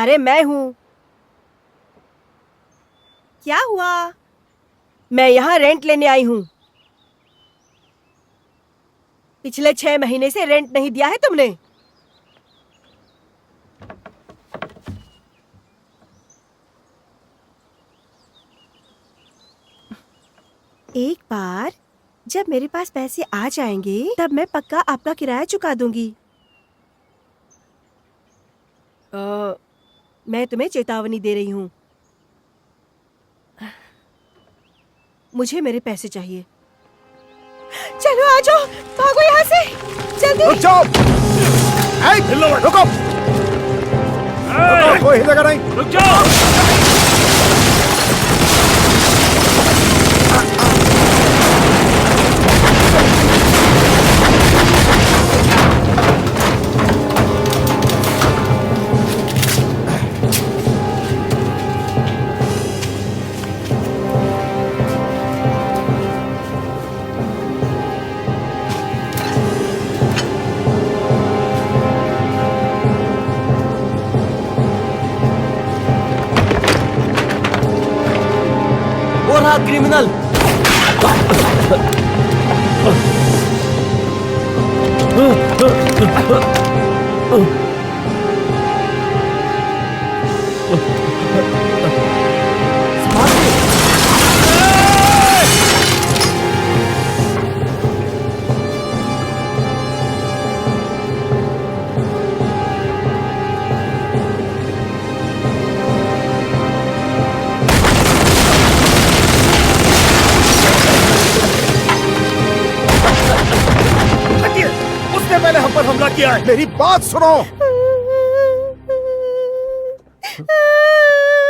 अरे मैं हूँ। क्या हुआ? मैं यहाँ रेंट लेने आई हूँ। पिछले 6 महीने से रेंट नहीं दिया है तुमने। एक बार जब मेरे पास पैसे आ जाएंगे तब मैं पक्का आपका किराया चुका दूंगी। मैं तुम्हें चेतावनी दे रही हूँ। मुझे मेरे पैसे चाहिए। चलो आ जाओ, भागो यहाँ से, जल्दी। रुक जाओ। रुको, कोई हिलेगा नहीं। रुक जाओ। वो रहा क्रिमिनल। उसने पहले हम पर हमला किया है। मेरी बात सुनो।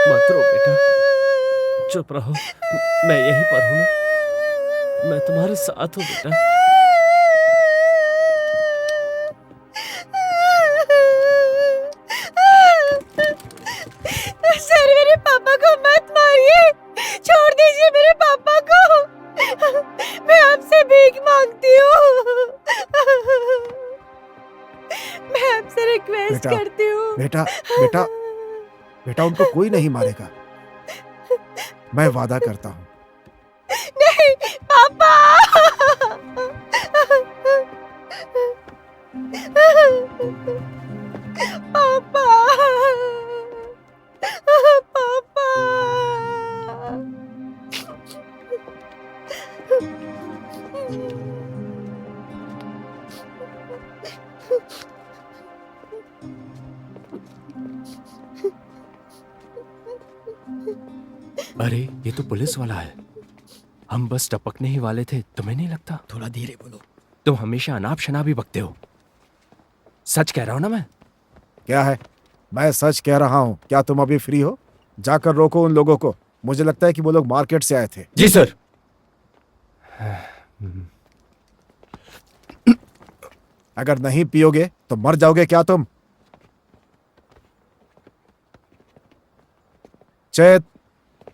मत रो बेटा, चुप रहो। मैं यहीं पर हूं ना, मैं तुम्हारे साथ हूं बेटा। सर, मेरे पापा को मत मारिए, छोड़ दीजिए मेरे पापा को। मैं आपसे भीख मांगती हूँ। मैं आपसे रिक्वेस्ट करती हूँ। बेटा बेटा बेटा, उनको कोई नहीं मारेगा, मैं वादा करता हूँ। नहीं पापा। पापा, पापा। अरे ये तो पुलिस वाला है। हम बस टपकने ही वाले थे, तुम्हें नहीं लगता? थोड़ा धीरे बोलो। तुम हमेशा अनाप शनाप ही बकते हो। सच कह रहा हूं ना मैं? क्या है? मैं सच कह रहा हूँ। क्या तुम अभी फ्री हो? जाकर रोको उन लोगों को। मुझे लगता है कि वो लोग मार्केट से आए थे। जी सर। अगर नहीं पियोगे तो मर जाओगे क्या तुम? चेत,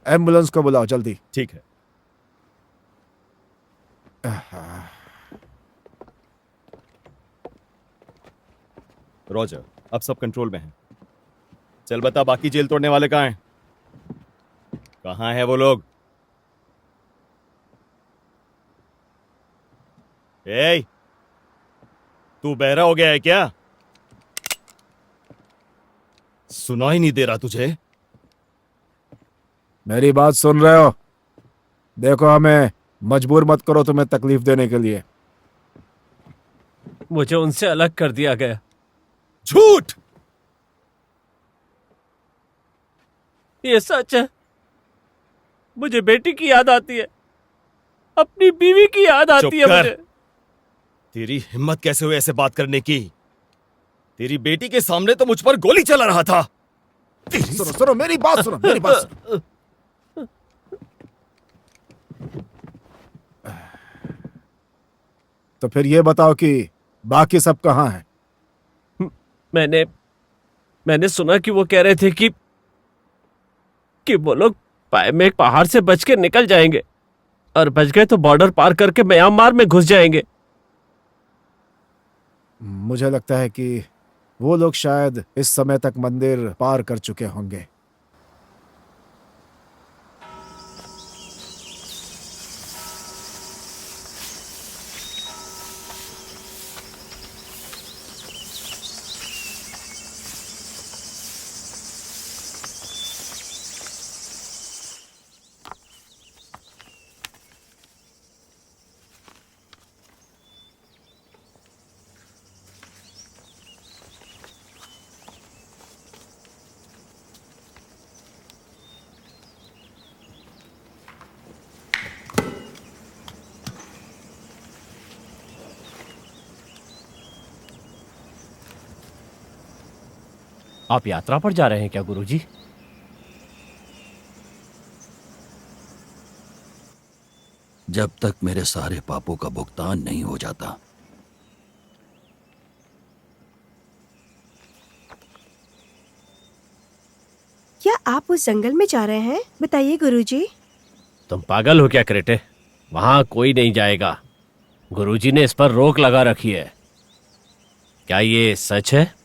एम्बुलेंस को बुलाओ जल्दी। ठीक है। रॉजर, अब सब कंट्रोल में है। चल बता, बाकी जेल तोड़ने वाले कहाँ हैं? कहाँ हैं वो लोग? ए, तू बहरा हो गया है क्या? सुना ही नहीं दे रहा तुझे? मेरी बात सुन रहे हो? देखो, हमें मजबूर मत करो तुम्हें तकलीफ देने के लिए। मुझे उनसे अलग कर दिया गया। झूठ! ये सच है। मुझे बेटी की याद आती है, अपनी बीवी की याद आती है मुझे। तेरी हिम्मत कैसे हुई ऐसे बात करने की? तेरी बेटी के सामने तो मुझ पर गोली चला रहा था। सुनो सुनो, मेरी बात सुनो, मेरी बात सुनो। तो फिर ये बताओ कि बाकी सब कहाँ हैं? मैंने सुना कि वो कह रहे थे कि वो लोग में एक पहाड़ से बच के निकल जाएंगे, और बच गए तो बॉर्डर पार करके म्यांमार में घुस जाएंगे। मुझे लगता है कि वो लोग शायद इस समय तक मंदिर पार कर चुके होंगे। आप यात्रा पर जा रहे हैं क्या गुरुजी? जब तक मेरे सारे पापों का भुगतान नहीं हो जाता। क्या आप उस जंगल में जा रहे हैं? बताइए गुरुजी। तुम पागल हो क्या क्रेटे? वहां कोई नहीं जाएगा। गुरुजी ने इस पर रोक लगा रखी है। क्या ये सच है?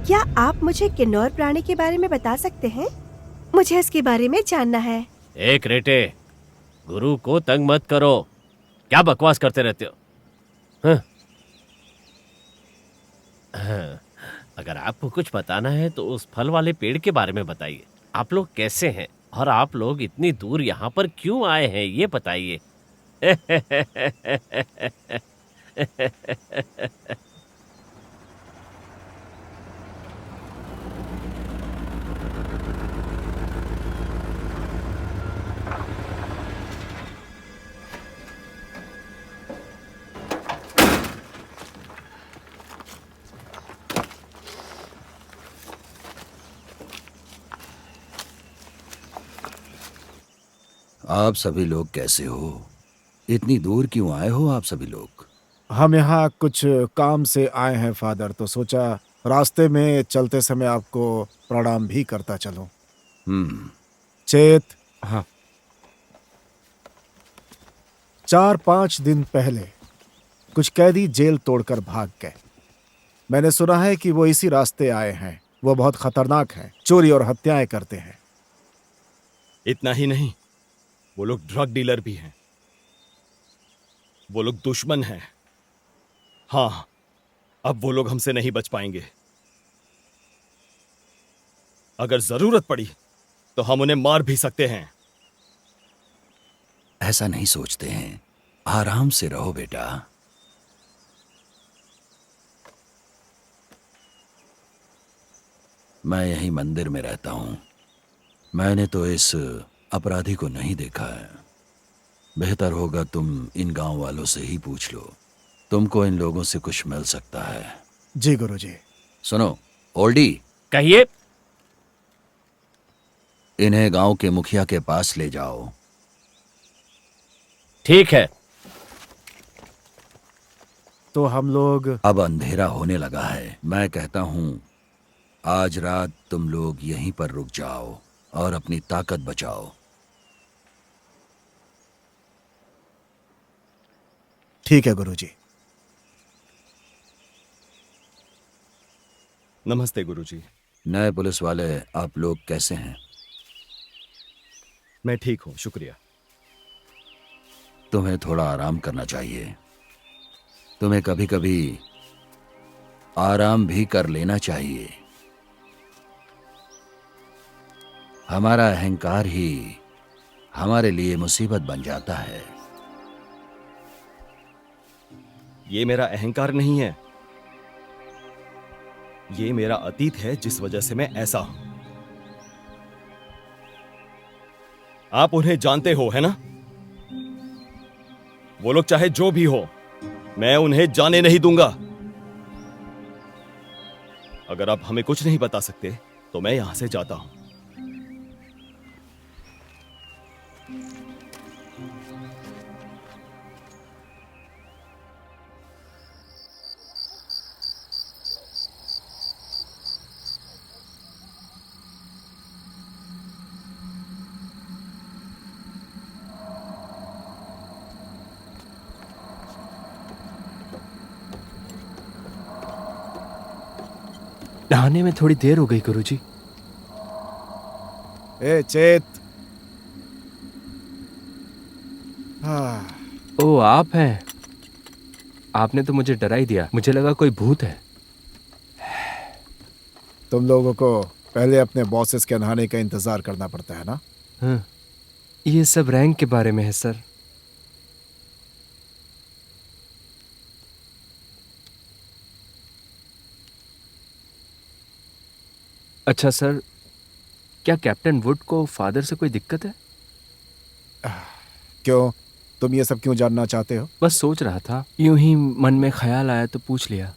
क्या आप मुझे किन्नौर प्राणी के बारे में बता सकते हैं? मुझे इसके बारे में जानना है। ए क्रेटे, गुरु को तंग मत करो। क्या बकवास करते रहते हो? हाँ? हाँ, अगर आपको कुछ बताना है तो उस फल वाले पेड़ के बारे में बताइए। आप लोग कैसे हैं और आप लोग इतनी दूर यहाँ पर क्यों आए हैं, ये बताइए। आप सभी लोग कैसे हो? इतनी दूर क्यों आए हो आप सभी लोग? हम यहाँ कुछ काम से आए हैं फादर, तो सोचा रास्ते में चलते समय आपको प्रणाम भी करता चलूं। चेत, हाँ। 4-5 दिन पहले कुछ कैदी जेल तोड़कर भाग गए। मैंने सुना है कि वो इसी रास्ते आए हैं। वो बहुत खतरनाक हैं, चोरी और हत्याएं करते हैं। इतना ही नहीं, वो लोग ड्रग डीलर भी हैं। वो लोग दुश्मन हैं। हाँ, अब वो लोग हमसे नहीं बच पाएंगे। अगर जरूरत पड़ी तो हम उन्हें मार भी सकते हैं। ऐसा नहीं सोचते हैं। आराम से रहो बेटा। मैं यहीं मंदिर में रहता हूं। मैंने तो इस अपराधी को नहीं देखा है। बेहतर होगा तुम इन गांव वालों से ही पूछ लो। तुमको इन लोगों से कुछ मिल सकता है। जी गुरुजी। सुनो ओल्डी, कहिए। इन्हें गांव के मुखिया के पास ले जाओ। ठीक है। तो हम लोग अब अंधेरा होने लगा है। मैं कहता हूं आज रात तुम लोग यहीं पर रुक जाओ और अपनी ताकत बचाओ। ठीक है गुरुजी। नमस्ते गुरुजी। नए पुलिस वाले आप लोग कैसे हैं? मैं ठीक हूं, शुक्रिया। तुम्हें थोड़ा आराम करना चाहिए। तुम्हें कभी कभी आराम भी कर लेना चाहिए। हमारा अहंकार ही हमारे लिए मुसीबत बन जाता है। ये मेरा अहंकार नहीं है, ये मेरा अतीत है जिस वजह से मैं ऐसा हूं। आप उन्हें जानते हो, है ना? वो लोग चाहे जो भी हो, मैं उन्हें जाने नहीं दूंगा। अगर आप हमें कुछ नहीं बता सकते तो मैं यहां से जाता हूं। आने में थोड़ी देर हो गई गुरुजी। ए चेत। हाँ, ओ आप हैं। आपने तो मुझे डरा ही दिया, मुझे लगा कोई भूत है। तुम लोगों को पहले अपने बॉसेस के नहाने का इंतजार करना पड़ता है ना? हाँ, ये सब रैंक के बारे में है सर। अच्छा सर, क्या कैप्टन वुड को फादर से कोई दिक्कत है? क्यों? तुम ये सब क्यों जानना चाहते हो? बस सोच रहा था, यूं ही मन में ख्याल आया तो पूछ लिया।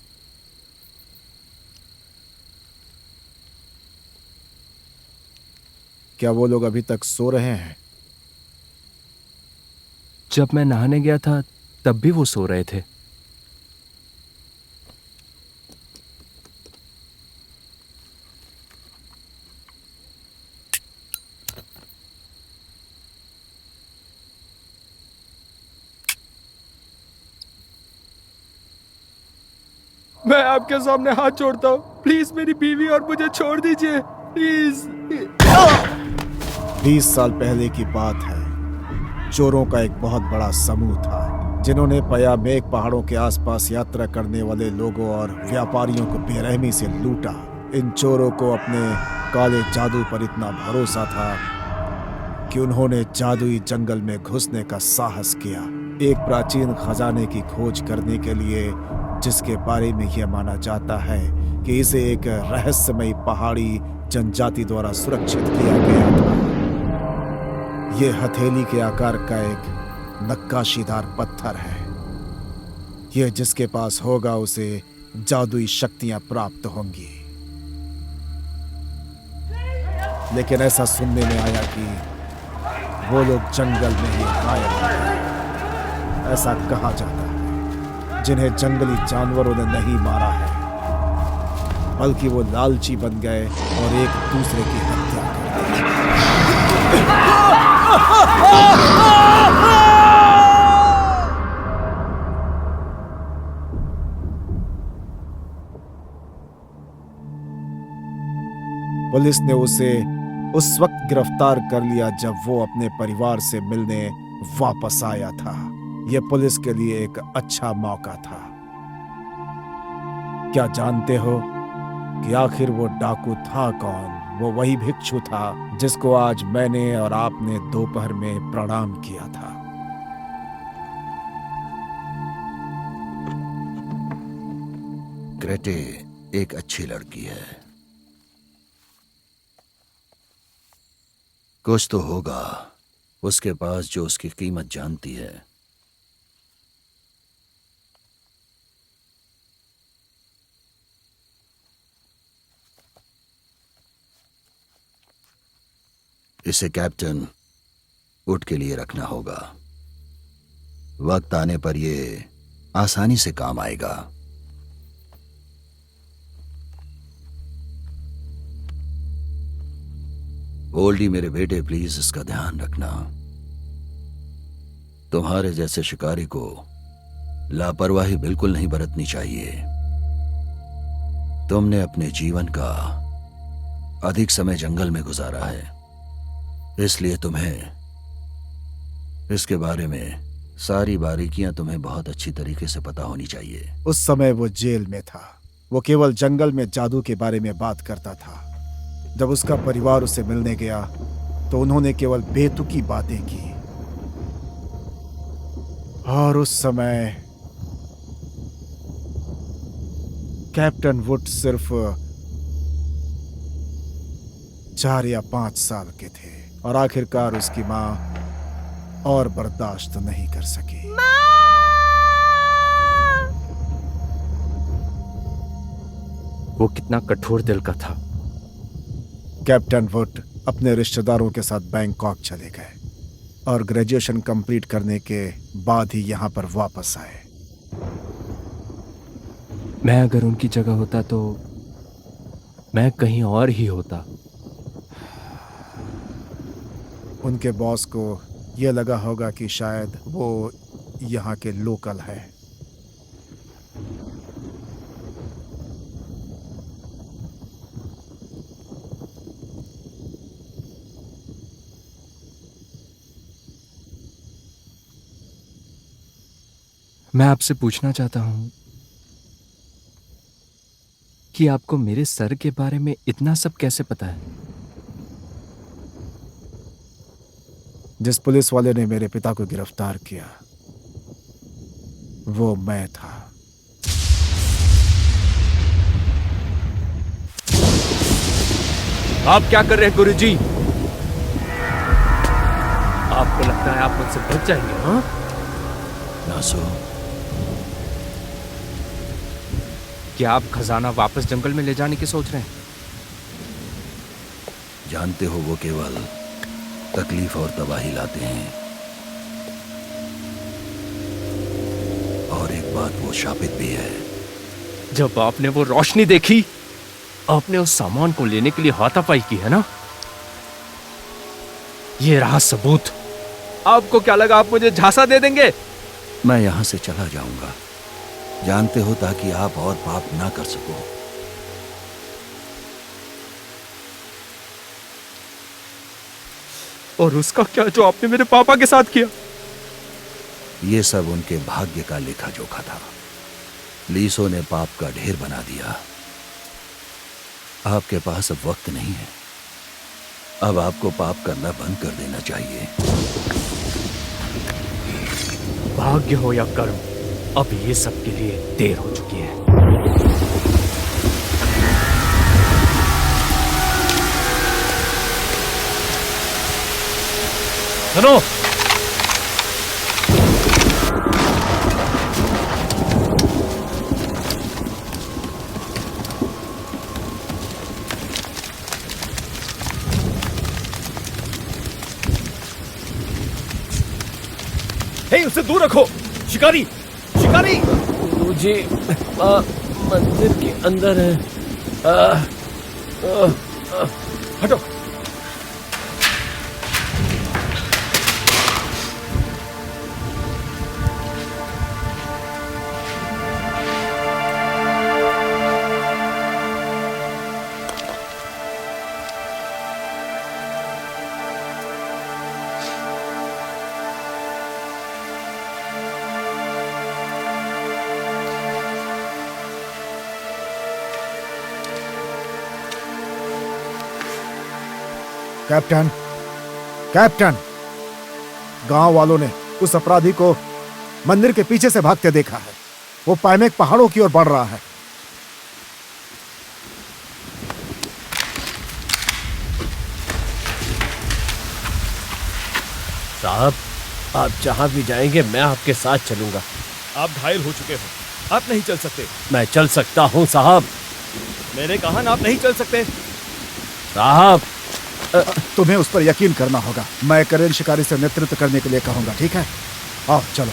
क्या वो लोग अभी तक सो रहे हैं? जब मैं नहाने गया था तब भी वो सो रहे थे। मैं आपके सामने हाथ जोड़ता हूँ, प्लीज मेरी बीवी और मुझे छोड़ दीजिए, प्लीज। 20 साल पहले की बात है। चोरों का एक बहुत बड़ा समूह था जिन्होंने पयामेक पहाड़ों के आसपास यात्रा करने वाले लोगों और व्यापारियों को बेरहमी से लूटा। इन चोरों को अपने काले जादू पर इतना भरोसा था कि उन्होंने जादुई जंगल में घुसने का साहस किया, एक प्राचीन खजाने की खोज करने के लिए, जिसके बारे में यह माना जाता है कि इसे एक रहस्यमयी पहाड़ी जनजाति द्वारा सुरक्षित किया गया था। यह हथेली के आकार का एक नक्काशीदार पत्थर है। यह जिसके पास होगा उसे जादुई शक्तियां प्राप्त होंगी। लेकिन ऐसा सुनने में आया कि वो लोग जंगल में ही गायब हो गए। ऐसा कहा जाता है जिन्हें जंगली जानवरों ने नहीं मारा है, बल्कि वो लालची बन गए और एक दूसरे की हत्या कर दी। पुलिस ने उसे उस वक्त गिरफ्तार कर लिया जब वो अपने परिवार से मिलने वापस आया था। यह पुलिस के लिए एक अच्छा मौका था। क्या जानते हो कि आखिर वो डाकू था कौन? वो वही भिक्षु था जिसको आज मैंने और आपने दोपहर में प्रणाम किया था। ग्रेटे एक अच्छी लड़की है। कुछ तो होगा उसके पास जो उसकी कीमत जानती है। इसे कैप्टन वुड के लिए रखना होगा। वक्त आने पर यह आसानी से काम आएगा। ओल्डी मेरे बेटे, प्लीज इसका ध्यान रखना। तुम्हारे जैसे शिकारी को लापरवाही बिल्कुल नहीं बरतनी चाहिए। तुमने अपने जीवन का अधिक समय जंगल में गुजारा है, इसलिए तुम्हें इसके बारे में सारी बारीकियां तुम्हें बहुत अच्छी तरीके से पता होनी चाहिए। उस समय वो जेल में था। वो केवल जंगल में जादू के बारे में बात करता था। जब उसका परिवार उसे मिलने गया तो उन्होंने केवल बेतुकी बातें की। और उस समय कैप्टन वुड सिर्फ 4 या 5 साल के थे और आखिरकार उसकी मां और बर्दाश्त नहीं कर सकी। वो कितना कठोर दिल का था। कैप्टन वुड अपने रिश्तेदारों के साथ बैंकॉक चले गए और ग्रेजुएशन कंप्लीट करने के बाद ही यहां पर वापस आए। मैं अगर उनकी जगह होता तो मैं कहीं और ही होता। उनके बॉस को यह लगा होगा कि शायद वो यहाँ के लोकल है। मैं आपसे पूछना चाहता हूं कि आपको मेरे सर के बारे में इतना सब कैसे पता है? जिस पुलिस वाले ने मेरे पिता को गिरफ्तार किया वो मैं था। आप क्या कर रहे हैं गुरुजी? आपको लगता है आप मुझसे बच जाएंगे? हाँ, नासो, क्या आप खजाना वापस जंगल में ले जाने की सोच रहे हैं? जानते हो वो केवल तकलीफ और तबाही लाते हैं, और एक बात वो शापित भी है। जब आपने वो रोशनी देखी, आपने उस सामान को लेने के लिए हाथापाई की है ना? ये रहा सबूत। आपको क्या लगा आप मुझे झांसा दे देंगे? मैं यहां से चला जाऊंगा, जानते हो, ताकि आप और पाप ना कर सको। और उसका क्या जो आपने मेरे पापा के साथ किया? ये सब उनके भाग्य का लेखा जोखा था। लीसो ने पाप का ढेर बना दिया। आपके पास अब वक्त नहीं है। अब आपको पाप करना बंद कर देना चाहिए। भाग्य हो या कर्म, अब ये सब के लिए देर हो चुकी है। सुनो, हे, उसे दूर रखो। शिकारी, शिकारी! गुरुजी, मंदिर के अंदर है। हटो। कैप्टन, कैप्टन, गांव वालों ने उस अपराधी को मंदिर के पीछे से भागते देखा है। वो पायमेक पहाड़ों की ओर बढ़ रहा है। साहब, आप जहां भी जाएंगे मैं आपके साथ चलूंगा। आप घायल हो चुके हो, आप नहीं चल सकते। मैं चल सकता हूं साहब। मैंने कहा ना, आप नहीं चल सकते। साहब, तुम्हें उस पर यकीन करना होगा। मैं करेन शिकारी से नेतृत्व करने के लिए कहूंगा, ठीक है? आओ चलो।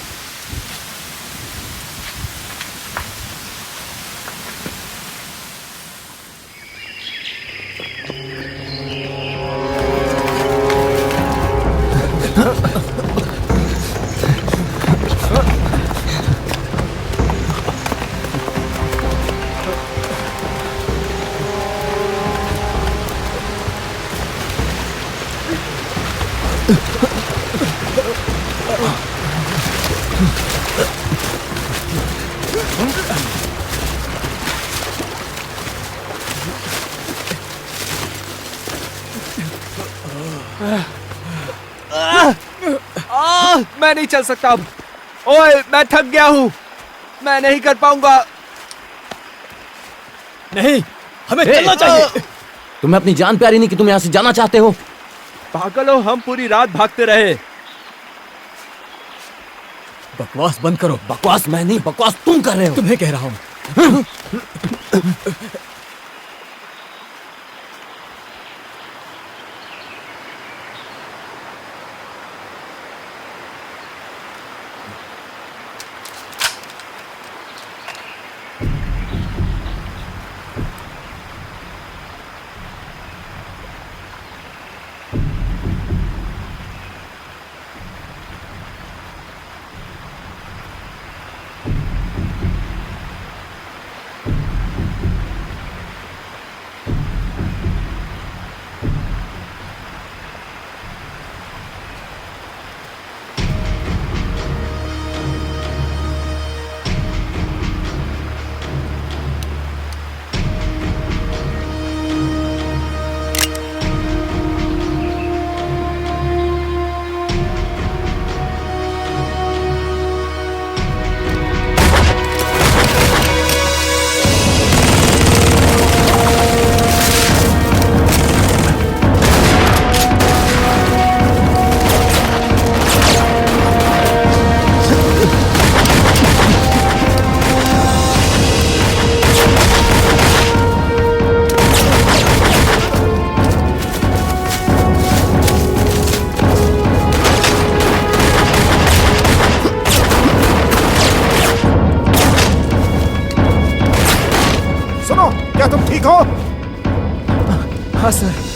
मैं नहीं चल सकता अब। ओए, मैं थक गया हूं, मैं नहीं कर पाऊंगा। नहीं, हमें चलना चाहिए। तुम्हें अपनी जान प्यारी नहीं कि तुम यहाँ से जाना चाहते हो? पागल हो, हम पूरी रात भागते रहे। बकवास बंद करो। बकवास मैं नहीं, बकवास तुम कर रहे हो। तुम्हें कह रहा हूं। हाँ सर।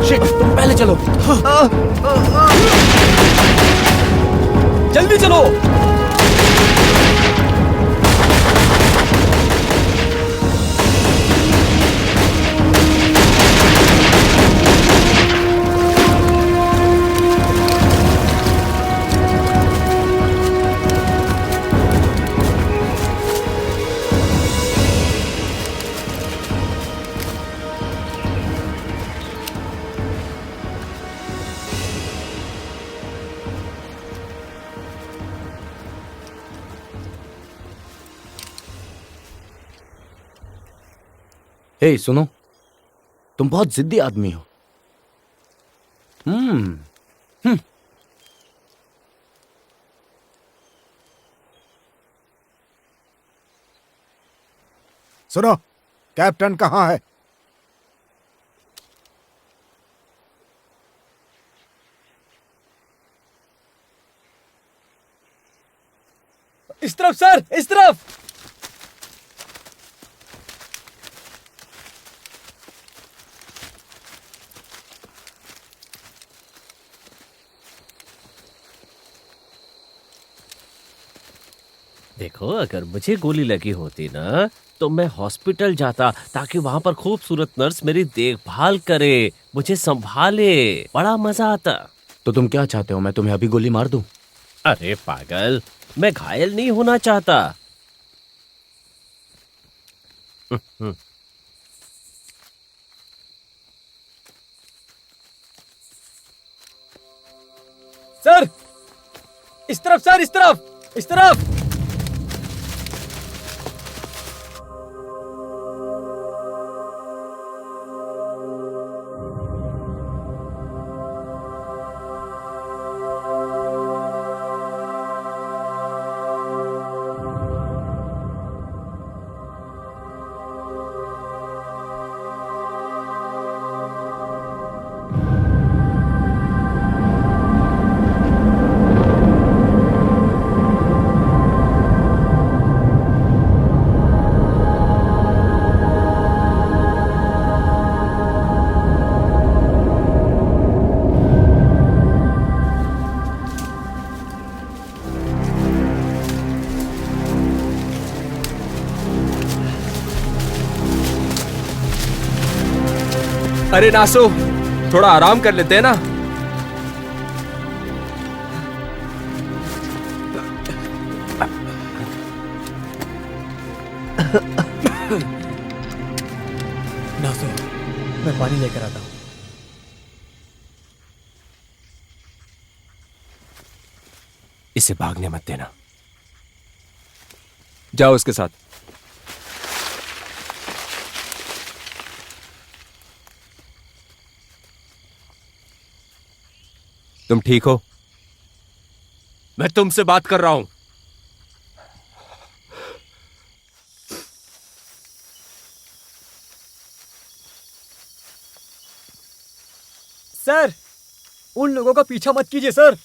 शिट, तुम पहले चलो। जल्दी चलो। हे सुनो, तुम बहुत जिद्दी आदमी हो। सुनो, कैप्टन कहाँ है? इस तरफ सर, इस तरफ। देखो, अगर मुझे गोली लगी होती ना तो मैं हॉस्पिटल जाता ताकि वहां पर खूबसूरत नर्स मेरी देखभाल करे, मुझे संभाले, बड़ा मजा आता। तो तुम क्या चाहते हो, मैं तुम्हें अभी गोली मार दूं? अरे पागल, मैं घायल नहीं होना चाहता। सर, इस तरफ सर, इस तरफ, इस तरफ। अरे नासो, थोड़ा आराम कर लेते हैं ना। नासो, मैं पानी लेकर आता हूं। इसे भागने मत देना। जाओ उसके साथ। तुम ठीक हो? मैं तुमसे बात कर रहा हूं। सर, उन लोगों का पीछा मत कीजिए सर।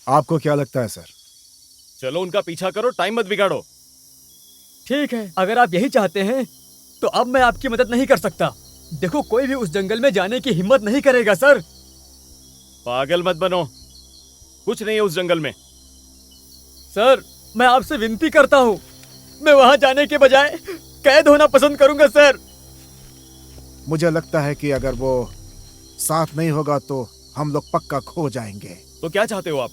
आपको क्या लगता है सर? चलो उनका पीछा करो, टाइम मत बिगाड़ो। ठीक है, अगर आप यही चाहते हैं तो अब मैं आपकी मदद नहीं कर सकता। देखो, कोई भी उस जंगल में जाने की हिम्मत नहीं करेगा सर। पागल मत बनो, कुछ नहीं है उस जंगल में। सर, मैं आपसे विनती करता हूं, मैं वहां जाने के बजाय कैद होना पसंद करूंगा सर। मुझे लगता है कि अगर वो साथ नहीं होगा तो हम लोग पक्का खो जाएंगे। तो क्या चाहते हो आप?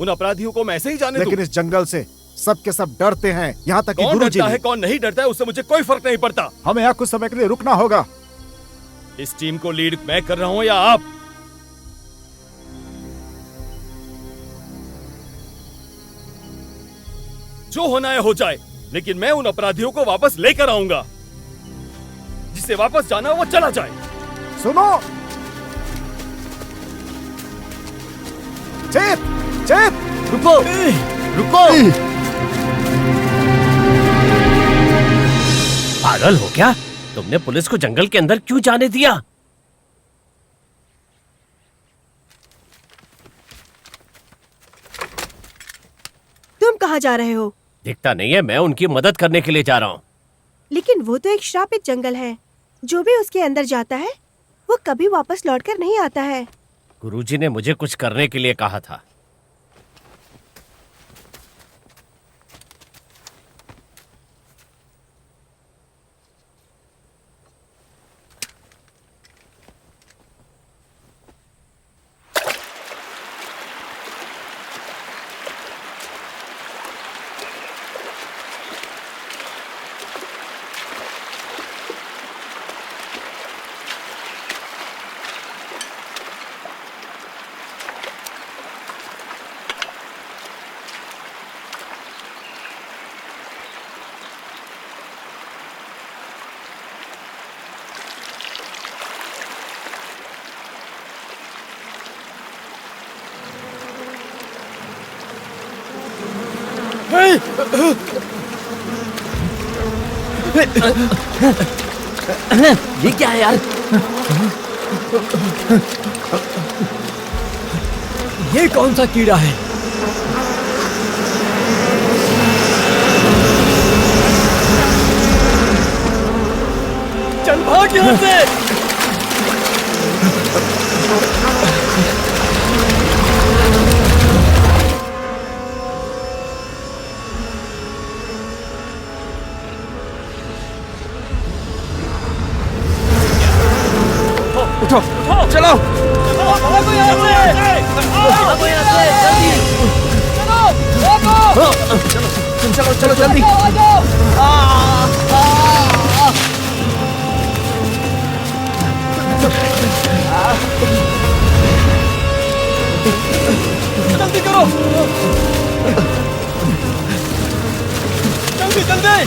उन अपराधियों को मैं ऐसे ही जाने दूं? लेकिन इस जंगल से सबके सब डरते हैं, यहाँ तक कि कौन गुरुजी डरता है भी। कौन नहीं डरता है उससे मुझे कोई फर्क नहीं पड़ता। हमें यहाँ कुछ समय के लिए रुकना होगा। इस टीम को लीड मैं कर रहा हूं या आप? जो होना है हो जाए, लेकिन मैं उन अपराधियों को वापस लेकर आऊंगा। जिसे वापस जाना वो चला जाए। सुनो, चेत, चेत, रुको, रुको। पागल हो क्या? तुमने पुलिस को जंगल के अंदर क्यों जाने दिया? तुम कहाँ जा रहे हो? दिखता नहीं है, मैं उनकी मदद करने के लिए जा रहा हूँ। लेकिन वो तो एक श्रापित जंगल है। जो भी उसके अंदर जाता है वो कभी वापस लौटकर नहीं आता है। गुरुजी ने मुझे कुछ करने के लिए कहा था। ये क्या है यार? ये कौन सा कीड़ा है? चल भाग यहाँ से। उठो, चलो। भागो यहाँ से। भागो यहाँ से, जल्दी। चलो चलो जल्दी। जल्दी करो। जल्दी जल्दी।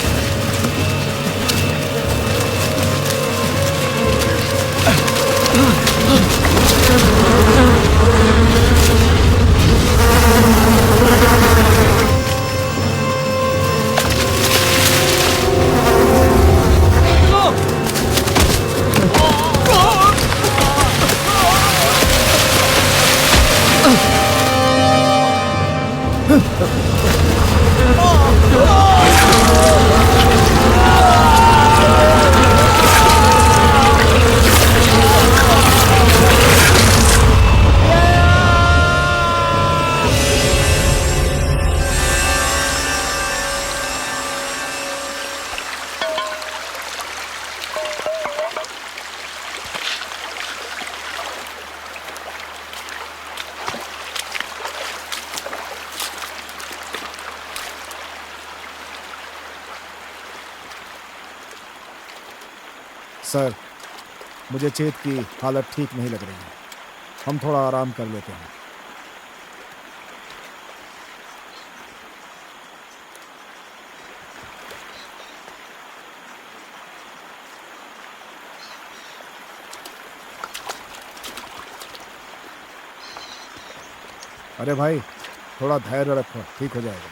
सर, मुझे चेत की हालत ठीक नहीं लग रही है। हम थोड़ा आराम कर लेते हैं। अरे भाई, थोड़ा धैर्य रखो, ठीक हो जाएगा।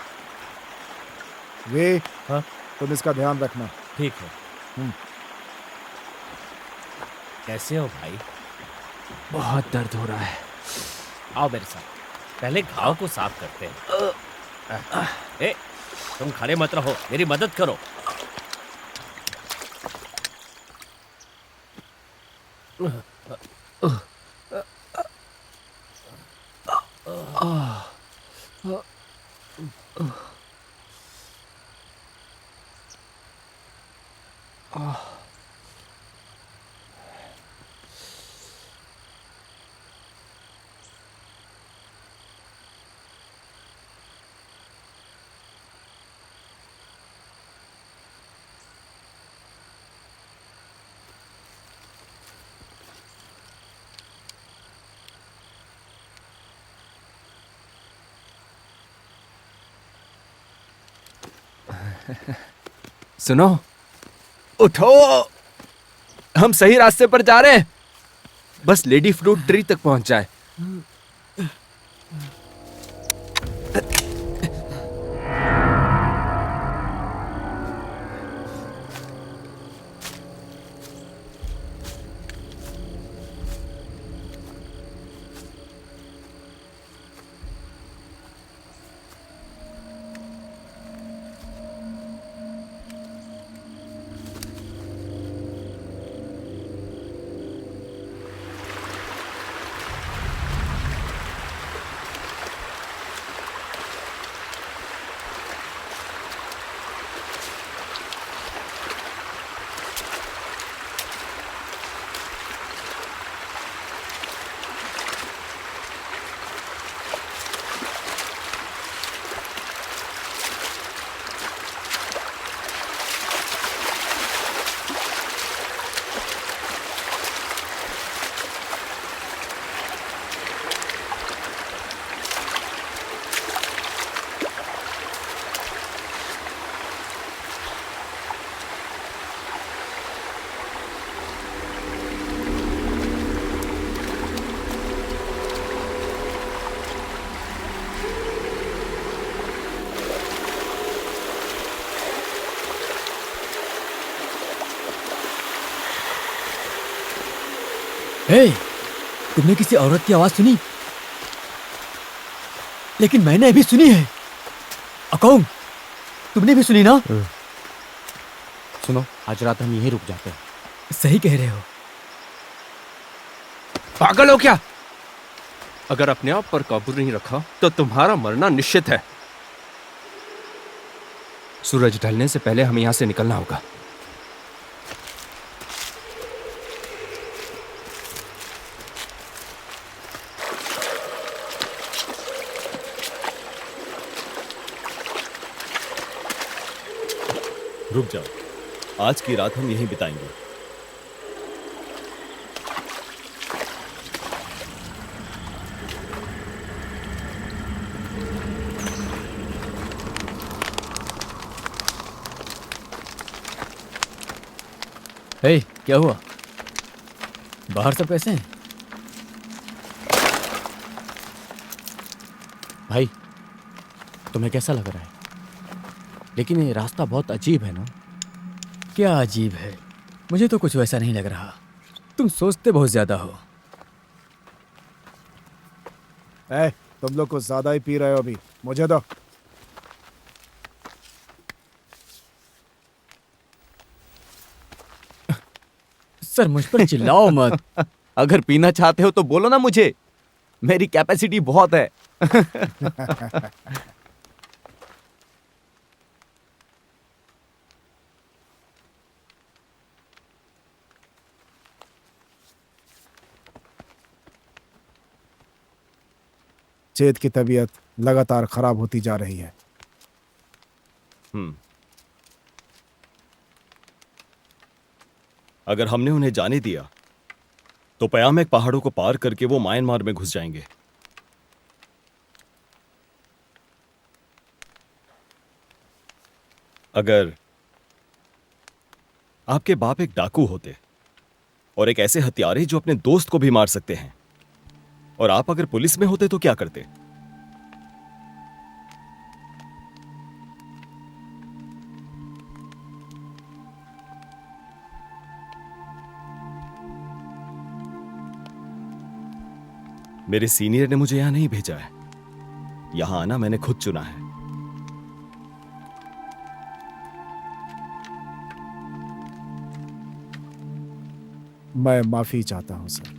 वे, हाँ? तुम इसका ध्यान रखना। ठीक है। कैसे हो भाई? बहुत दर्द हो रहा है। आओ मेरे साथ, पहले घाव को साफ करते हैं। ए, तुम खड़े मत रहो, मेरी मदद करो। सुनो, उठो, हम सही रास्ते पर जा रहे हैं। बस लेडी फ्रूट ट्री तक पहुंच जाए। हे, तुमने किसी औरत की आवाज सुनी? लेकिन मैंने अभी सुनी है। अकाउंट, तुमने भी सुनी ना? सुनो, आज रात हम यहीं रुक जाते हैं। सही कह रहे हो। पागल हो क्या? अगर अपने आप पर काबू नहीं रखा तो तुम्हारा मरना निश्चित है। सूरज ढलने से पहले हमें यहां से निकलना होगा। रुक जाओ, आज की रात हम यहीं बिताएंगे। हे, क्या हुआ? बाहर सब कैसे हैं? भाई, तुम्हें कैसा लग रहा है? लेकिन ये रास्ता बहुत अजीब है ना? क्या अजीब है? मुझे तो कुछ वैसा नहीं लग रहा। तुम सोचते बहुत ज्यादा हो। तुम लोग कुछ ज्यादा ही पी रहे हो अभी, मुझे दो। सर, मुझ पर चिल्लाओ मत। अगर पीना चाहते हो तो बोलो ना मुझे, मेरी कैपेसिटी बहुत है। चेत की तबीयत लगातार खराब होती जा रही है। अगर हमने उन्हें जाने दिया तो पयामेक पहाड़ों को पार करके वो म्यांमार में घुस जाएंगे। अगर आपके बाप एक डाकू होते और एक ऐसे हत्यारे जो अपने दोस्त को भी मार सकते हैं, और आप अगर पुलिस में होते तो क्या करते? मेरे सीनियर ने मुझे यहां नहीं भेजा है। यहां आना मैंने खुद चुना है। मैं माफी चाहता हूं सर।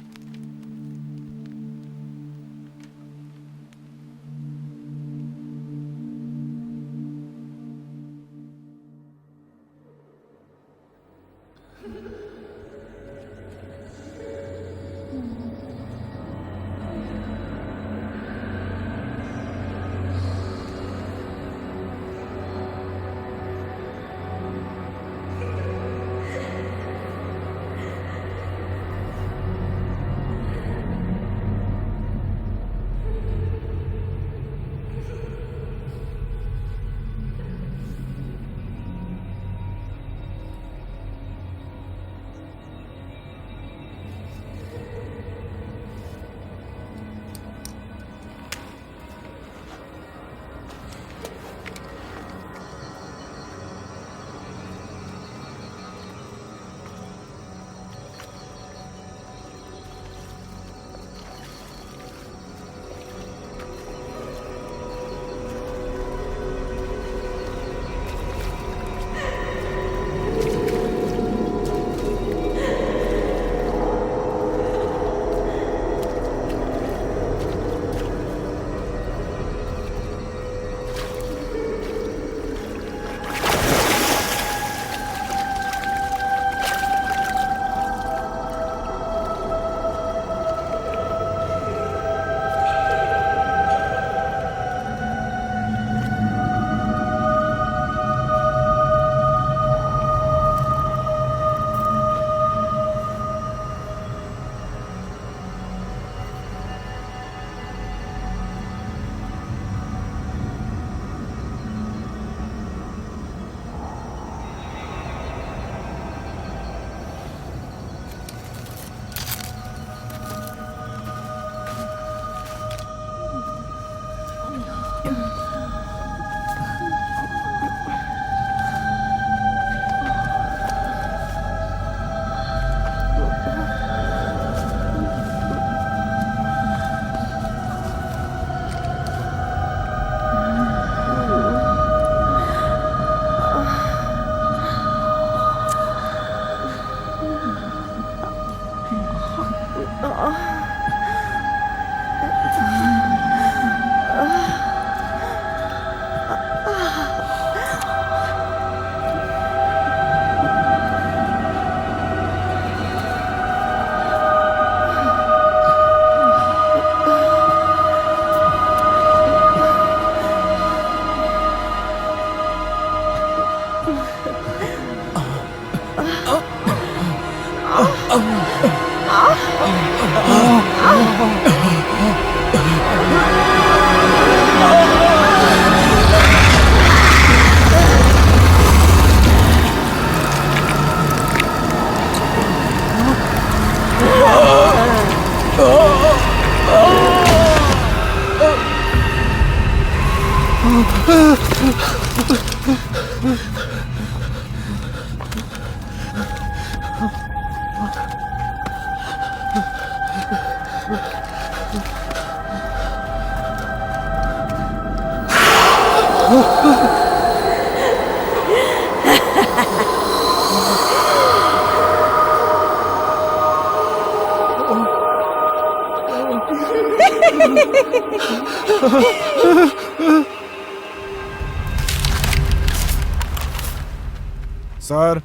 सर,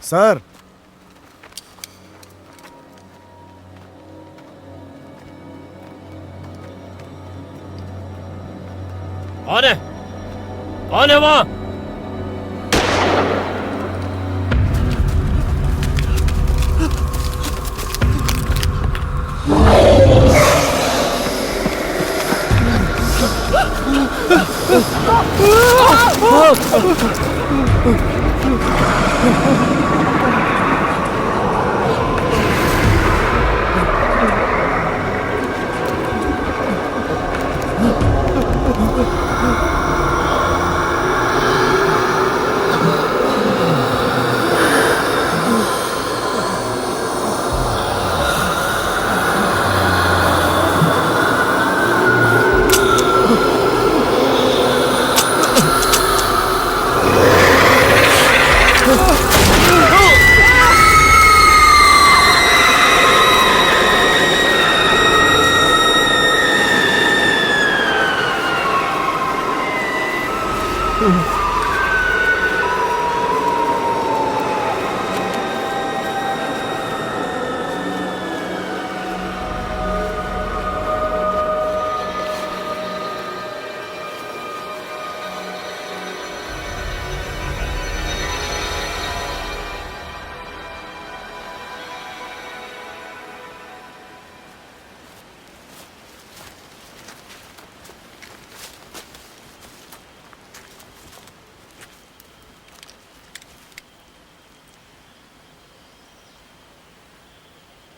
सर, कौन है? कौन है वहां?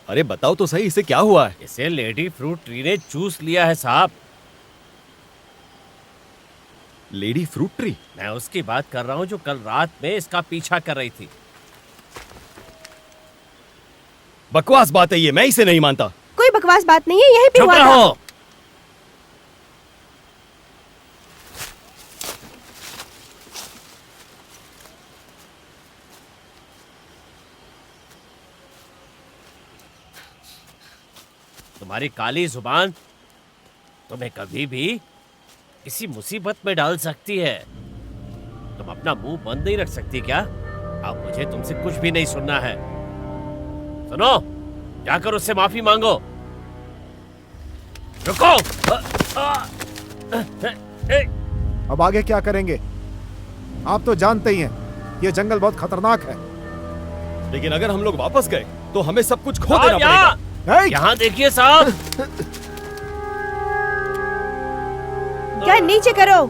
अरे बताओ तो सही, इसे क्या हुआ है? इसे लेडी फ्रूट ट्री ने चूस लिया है साहब। Lady fruit tree? मैं उसकी बात कर रहा हूँ जो कल रात में इसका पीछा कर रही थी। बकवास बात है ये, मैं इसे नहीं मानता। कोई बकवास बात नहीं है, यही पे चुप हुआ था। रहो। तुम्हारी काली जुबान तुम्हें कभी भी किसी मुसीबत में डाल सकती है। तुम अपना मुंह बंद नहीं रख सकती क्या? अब मुझे तुमसे कुछ भी नहीं सुनना है। सुनो, जाकर उससे माफी मांगो। रुको। अब आगे क्या करेंगे? आप तो जानते ही हैं ये जंगल बहुत खतरनाक है। लेकिन अगर हम लोग वापस गए तो हमें सब कुछ खो देना पड़ेगा। यहाँ देखिए साहब। गन नीचे करो,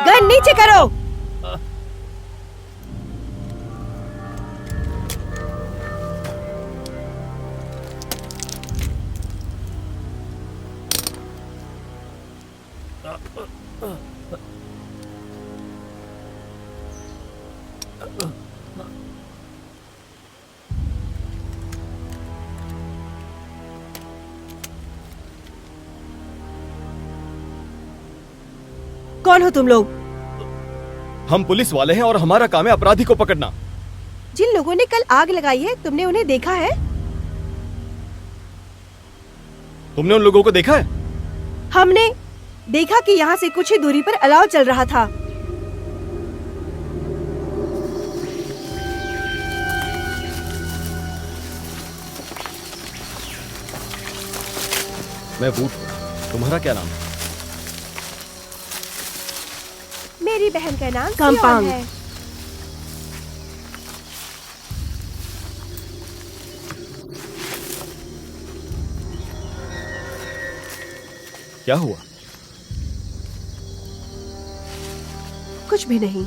गन नीचे करो। कौन हो तुम लोग? हम पुलिस वाले हैं और हमारा काम है अपराधी को पकड़ना। जिन लोगों ने कल आग लगाई है, तुमने उन्हें देखा है? तुमने उन लोगों को देखा है? हमने देखा कि यहाँ से कुछ ही दूरी पर अलाव चल रहा था। मैं वूड हूँ। तुम्हारा क्या नाम है? मेरी बहन का नाम कंपांग सियोन है। क्या हुआ? कुछ भी नहीं,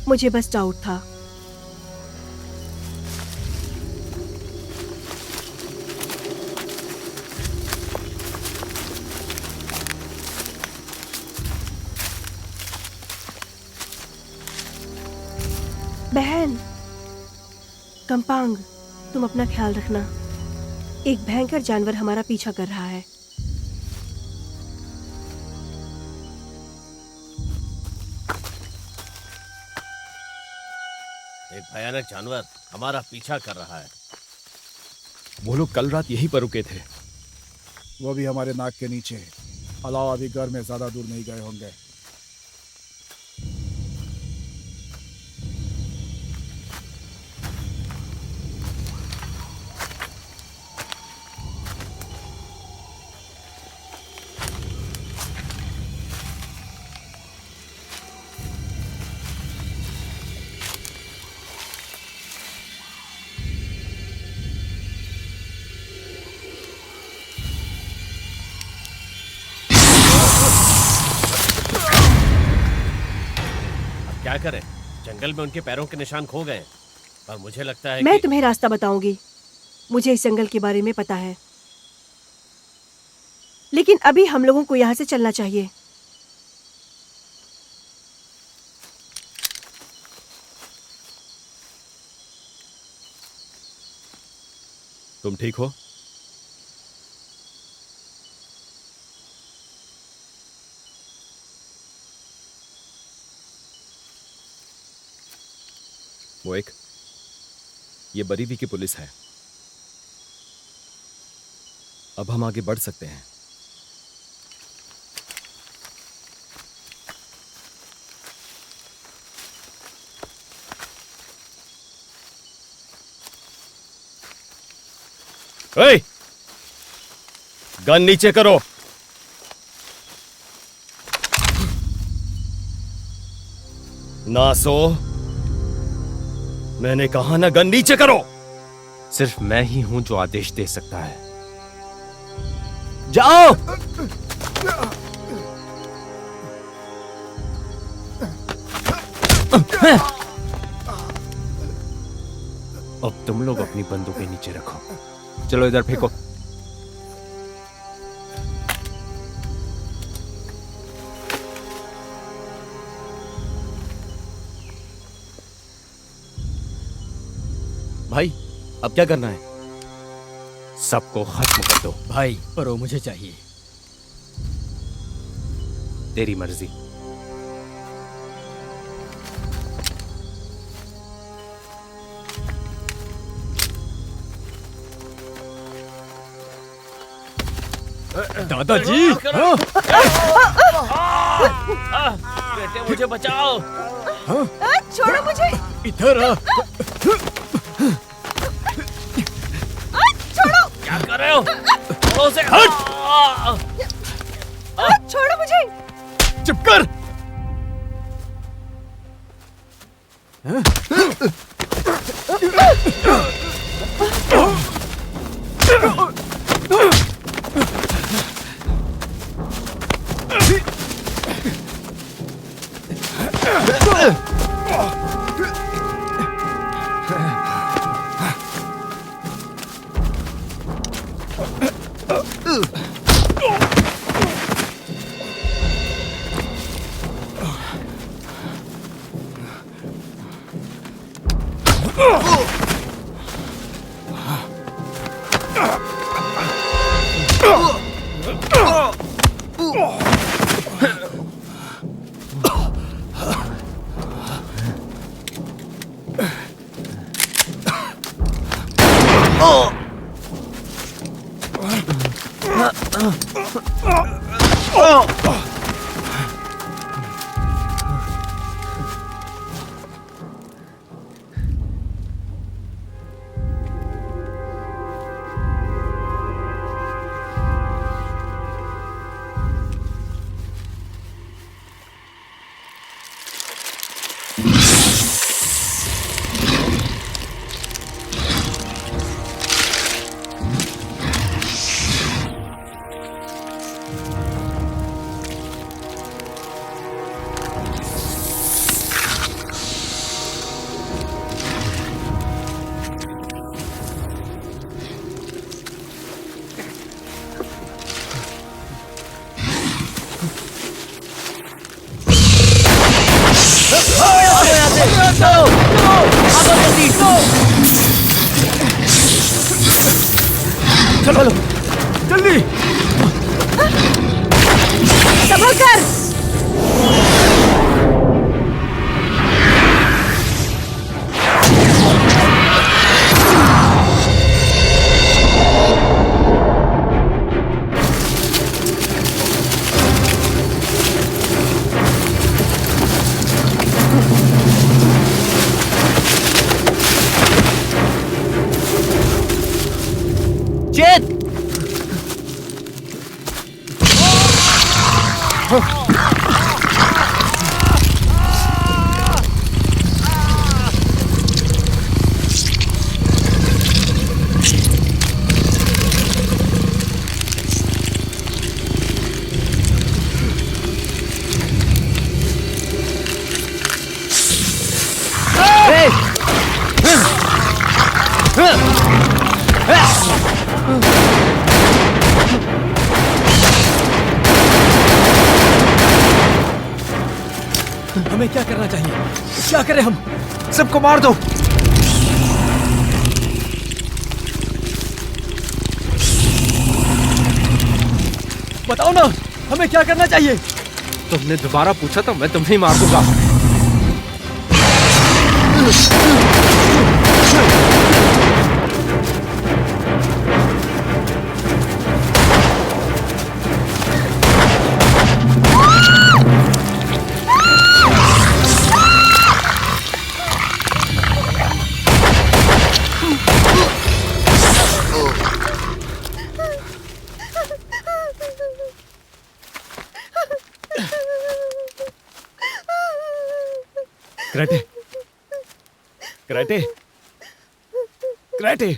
मुझे बस डाउट था। बहन कंपांग, तुम अपना ख्याल रखना। एक भयंकर जानवर हमारा पीछा कर रहा है। एक भयानक जानवर हमारा पीछा कर रहा है। वो लोग कल रात यहीं पर रुके थे। वो भी हमारे नाक के नीचे। अलावा अभी घर में ज्यादा दूर नहीं गए होंगे। क्या करें, जंगल में उनके पैरों के निशान खो गए। पर मुझे लगता है मैं कि तुम्हें रास्ता बताऊंगी। मुझे इस जंगल के बारे में पता है, लेकिन अभी हम लोगों को यहाँ से चलना चाहिए। तुम ठीक हो? वो एक, ये बरीवी की पुलिस है। अब हम आगे बढ़ सकते हैं। ए! गन नीचे करो। नासो, मैंने कहा ना, गन नीचे करो। सिर्फ मैं ही हूं जो आदेश दे सकता है। जाओ। अब तुम लोग अपनी बंदूकें नीचे रखो। चलो इधर फेंको। भाई अब क्या करना है? सबको खत्म कर दो। भाई पर वो मुझे चाहिए। तेरी मर्जी। दादाजी, बेटे मुझे बचाओ। छोड़ो मुझे। इधर आ। क्या कर रहे हो? छोड़ो उसे। छोड़ो मुझे। चुप कर। चलो जल्दी। संभल कर। चेत! हमें क्या करना चाहिए? क्या करें हम? सबको मार दो। बताओ ना, हमें क्या करना चाहिए? तुमने दोबारा पूछा तो मैं तुम्हें ही मार दूंगा। Karate, karate, karate.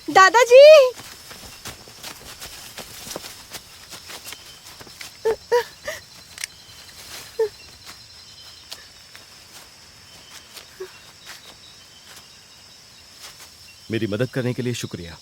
दादाजी, मेरी मदद करने के लिए शुक्रिया।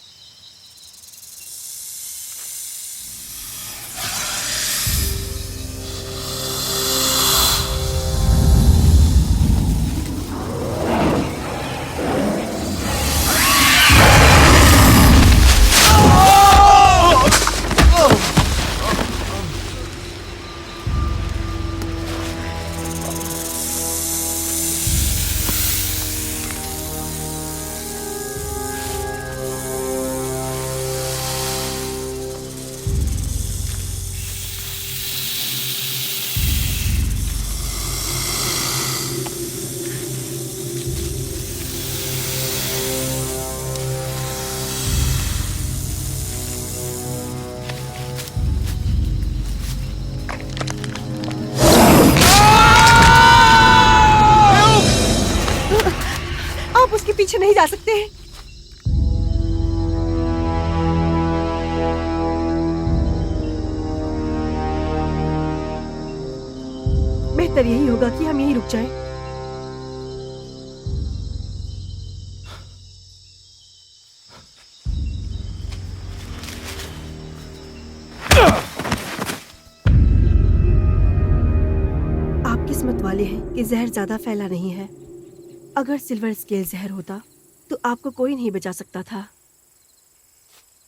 जा सकते हैं। बेहतर यही होगा कि हम यहीं रुक जाएं। आप किस्मत वाले हैं कि जहर ज्यादा फैला नहीं है। अगर सिल्वर स्केल जहर होता तो आपको कोई नहीं बचा सकता था।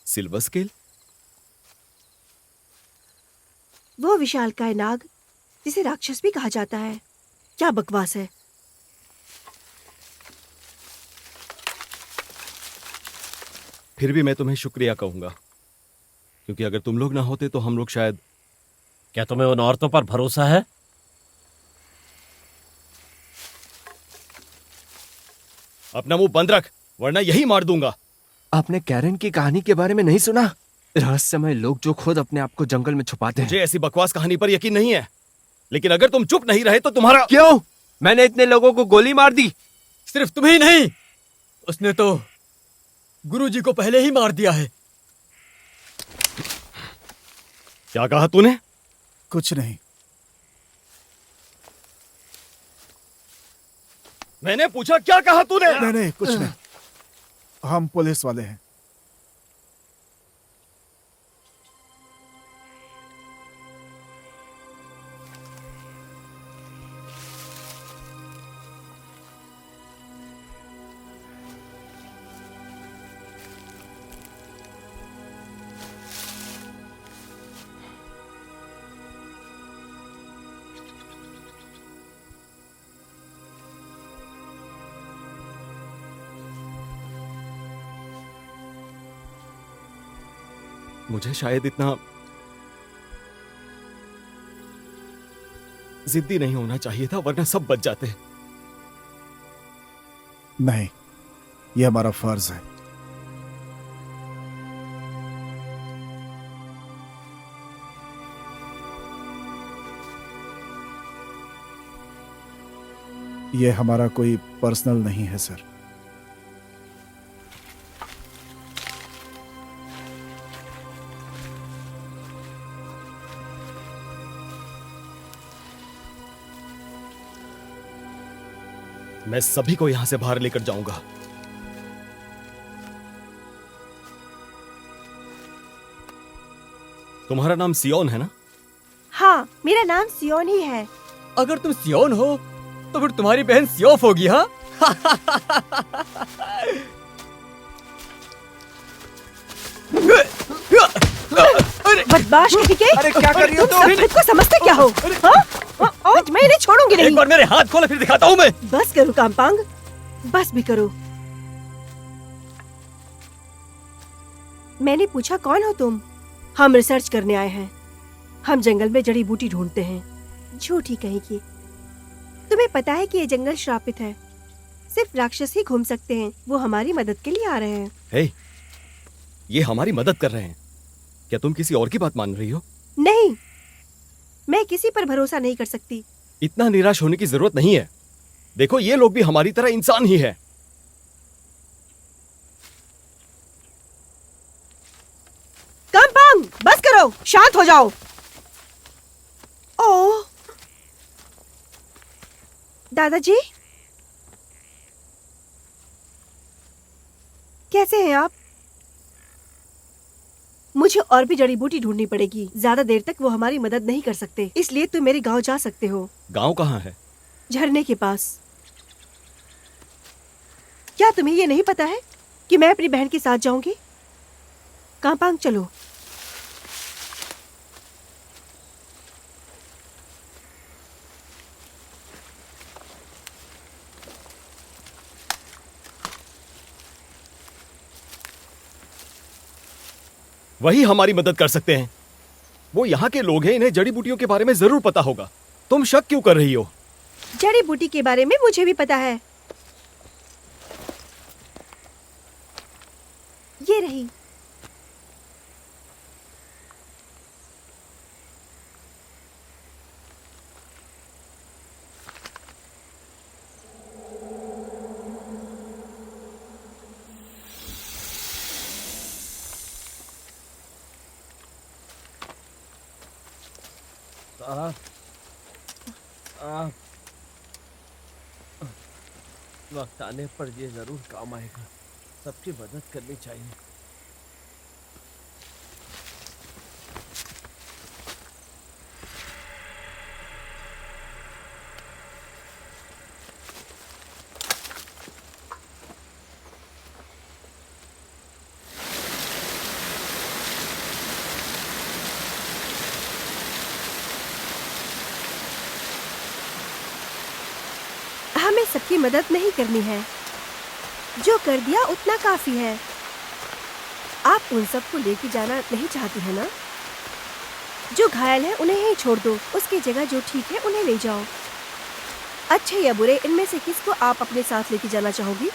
Silver scale? वो विशालकाय नाग जिसे राक्षस भी कहा जाता है। क्या बकवास है। फिर भी मैं तुम्हें शुक्रिया कहूंगा, क्योंकि अगर तुम लोग ना होते तो हम लोग शायद। क्या तुम्हें उन औरतों पर भरोसा है? अपना मुंह बंद रख, वरना यही मार दूंगा। आपने कैरन की कहानी के बारे में नहीं सुना? रहस्यमय लोग जो खुद अपने आप को जंगल में छुपाते हैं। मुझे ऐसी बकवास कहानी पर यकीन नहीं है, लेकिन अगर तुम चुप नहीं रहे तो तुम्हारा। क्यों? मैंने इतने लोगों को गोली मार दी। सिर्फ तुम्हें ही नहीं, उसने तो गुरुजी को पहले ही मार दिया है। क्या कहा तूने? कुछ नहीं। मैंने पूछा क्या कहा तूने? नहीं नहीं, कुछ नहीं। हम पुलिस वाले हैं। मुझे शायद इतना जिद्दी नहीं होना चाहिए था, वरना सब बच जाते। नहीं, यह हमारा फर्ज है। यह हमारा कोई पर्सनल नहीं है सर। मैं सभी को यहां से बाहर लेकर जाऊंगा। तुम्हारा नाम सियोन है ना? हाँ, मेरा नाम सियोन ही है। अगर तुम सियोन हो तो फिर तुम्हारी बहन सियोफ होगी। हाँ बदमाश कहीं के। अरे क्या कर रही हो तुम सब खुद को समझते क्या हो? हाँ? आज मैं इन्हें छोड़ूंगी एक नहीं। बार मेरे हाथ खोलो फिर दिखाता हूँ मैं। बस करो कामपांग, बस भी करो। मैंने पूछा कौन हो तुम? हम रिसर्च करने आए हैं। हम जंगल में जड़ी बूटी ढूंढते हैं। झूठी कहीं की। तुम्हें पता है कि ये जंगल श्रापित है। सिर्फ राक्षस ही घूम सकते हैं। वो हमारी मदद के लिए आ रहे हैं। हे, ये हमारी मदद कर रहे हैं। क्या तुम किसी और की बात मान रही हो? नहीं, मैं किसी पर भरोसा नहीं कर सकती। इतना निराश होने की जरूरत नहीं है। देखो, ये लोग भी हमारी तरह इंसान ही है। कामपांग, बस करो, शांत हो जाओ। ओह, दादाजी, कैसे हैं आप? मुझे और भी जड़ी बूटी ढूंढनी पड़ेगी। ज्यादा देर तक वो हमारी मदद नहीं कर सकते, इसलिए तुम मेरे गांव जा सकते हो। गांव कहाँ है? झरने के पास। क्या तुम्हें ये नहीं पता है कि मैं अपनी बहन के साथ जाऊंगी? कांपांग, चलो। वही हमारी मदद कर सकते हैं। वो यहाँ के लोग हैं, इन्हें जड़ी बूटियों के बारे में जरूर पता होगा। तुम शक क्यों कर रही हो? जड़ी बूटी के बारे में मुझे भी पता है। ये रही। आ, आ, वक्त आने पर ये जरूर काम आएगा। सबकी मदद करनी चाहिए। हमें सबकी मदद नहीं करनी है। जो कर दिया उतना काफी है। आप उन सबको लेके जाना नहीं चाहती है ना? जो घायल है उन्हें ही छोड़ दो। उसकी जगह जो ठीक है उन्हें ले जाओ। अच्छे या बुरे इनमें से किसको आप अपने साथ लेके जाना चाहोगी?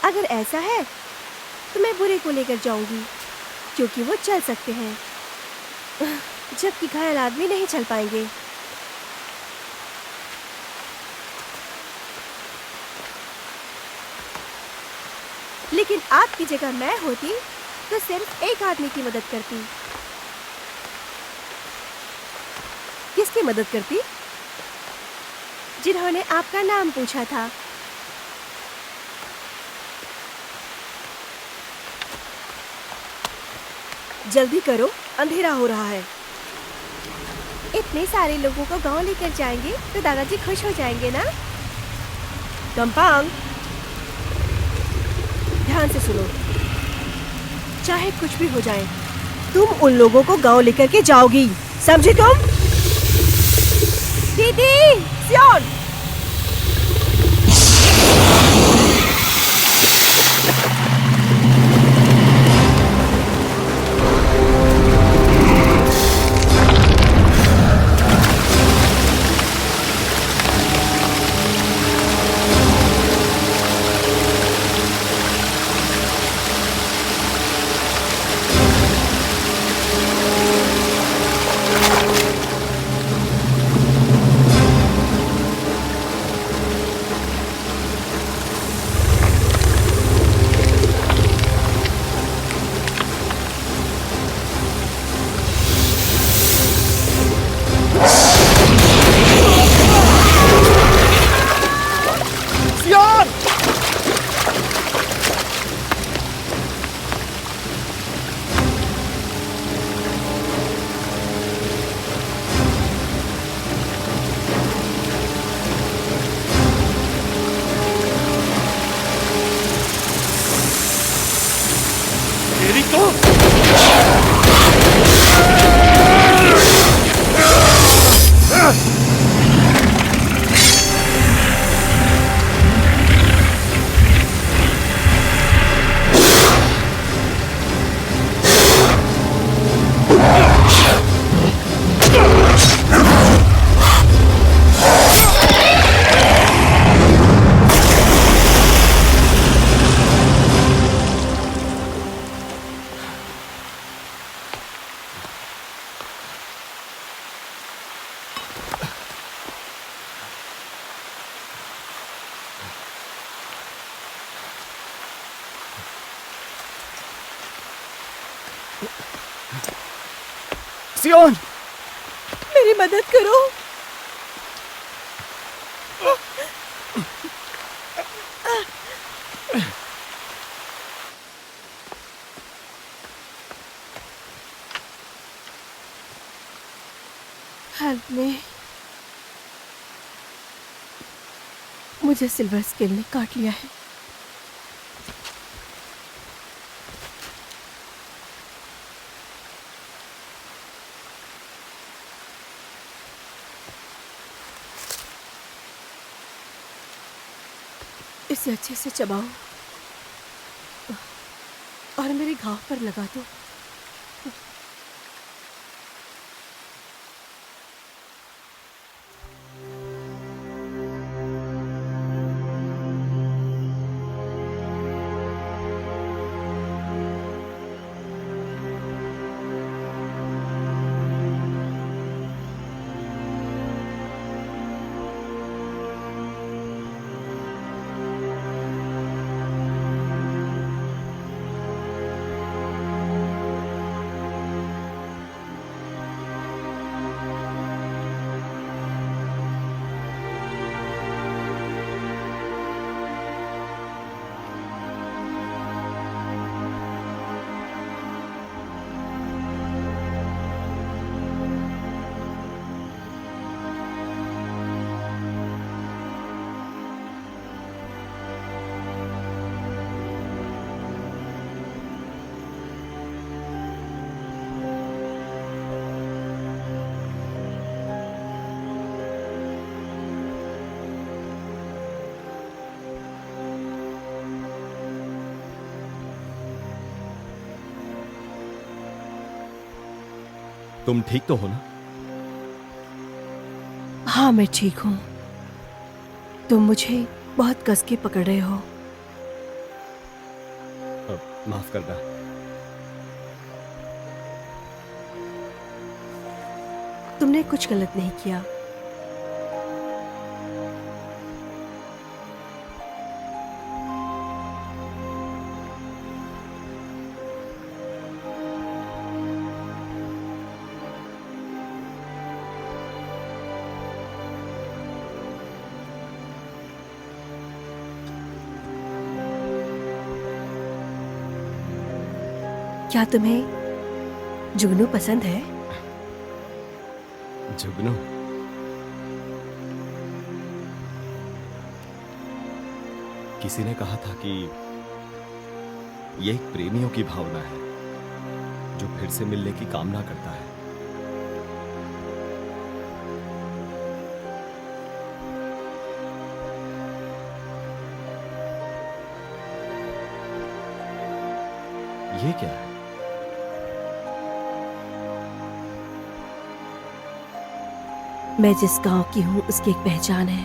अगर ऐसा है तो मैं बुरे को लेकर जाऊंगी, क्योंकि वो चल सकते हैं, जबकि घायल आदमी नहीं चल पाएंगे। लेकिन आपकी जगह मैं होती तो सिर्फ एक आदमी की मदद करती। किसकी मदद करती? जिन्होंने आपका नाम पूछा था। जल्दी करो, अंधेरा हो रहा है। इतने सारे लोगों को गांव लेकर जाएंगे तो दादाजी खुश हो जाएंगे ना? कंपांग, ध्यान से सुनो। चाहे कुछ भी हो जाए, तुम उन लोगों को गांव लेकर के जाओगी, समझी तुम? दीदी, सियोन! सियोन, मेरी मदद करो। Help me. मुझे सिल्वर स्केल ने काट लिया है। इसे अच्छे से चबाओ और मेरे घाव पर लगा दो। तुम ठीक तो हो ना? हाँ मैं ठीक हूँ। तुम मुझे बहुत कस के पकड़ रहे हो। माफ करना। तुमने कुछ गलत नहीं किया। क्या तुम्हें जुगनू पसंद है? जुगनू? किसी ने कहा था कि ये एक प्रेमियों की भावना है जो फिर से मिलने की कामना करता है। ये क्या है? मैं जिस गांव की हूँ उसकी एक पहचान है।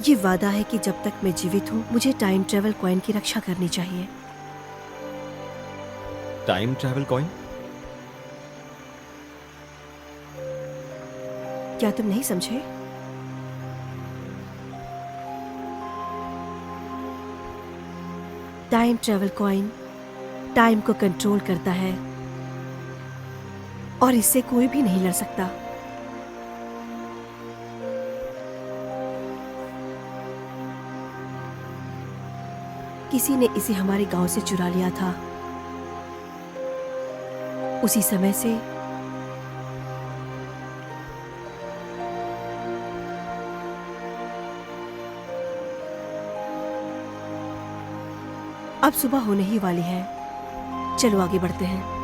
ये वादा है कि जब तक मैं जीवित हूँ मुझे टाइम ट्रेवल कॉइन की रक्षा करनी चाहिए। Time travel coin? क्या तुम नहीं समझे? टाइम ट्रेवल कॉइन टाइम को कंट्रोल करता है और इससे कोई भी नहीं लड़ सकता। किसी ने इसे हमारे गांव से चुरा लिया था। उसी समय से अब सुबह होने ही वाली है। चलो आगे बढ़ते हैं।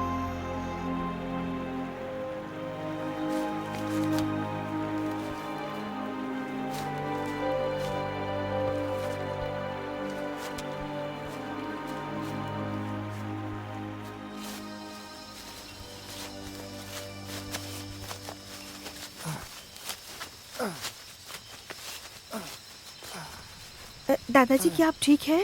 दादाजी क्या आप ठीक हैं?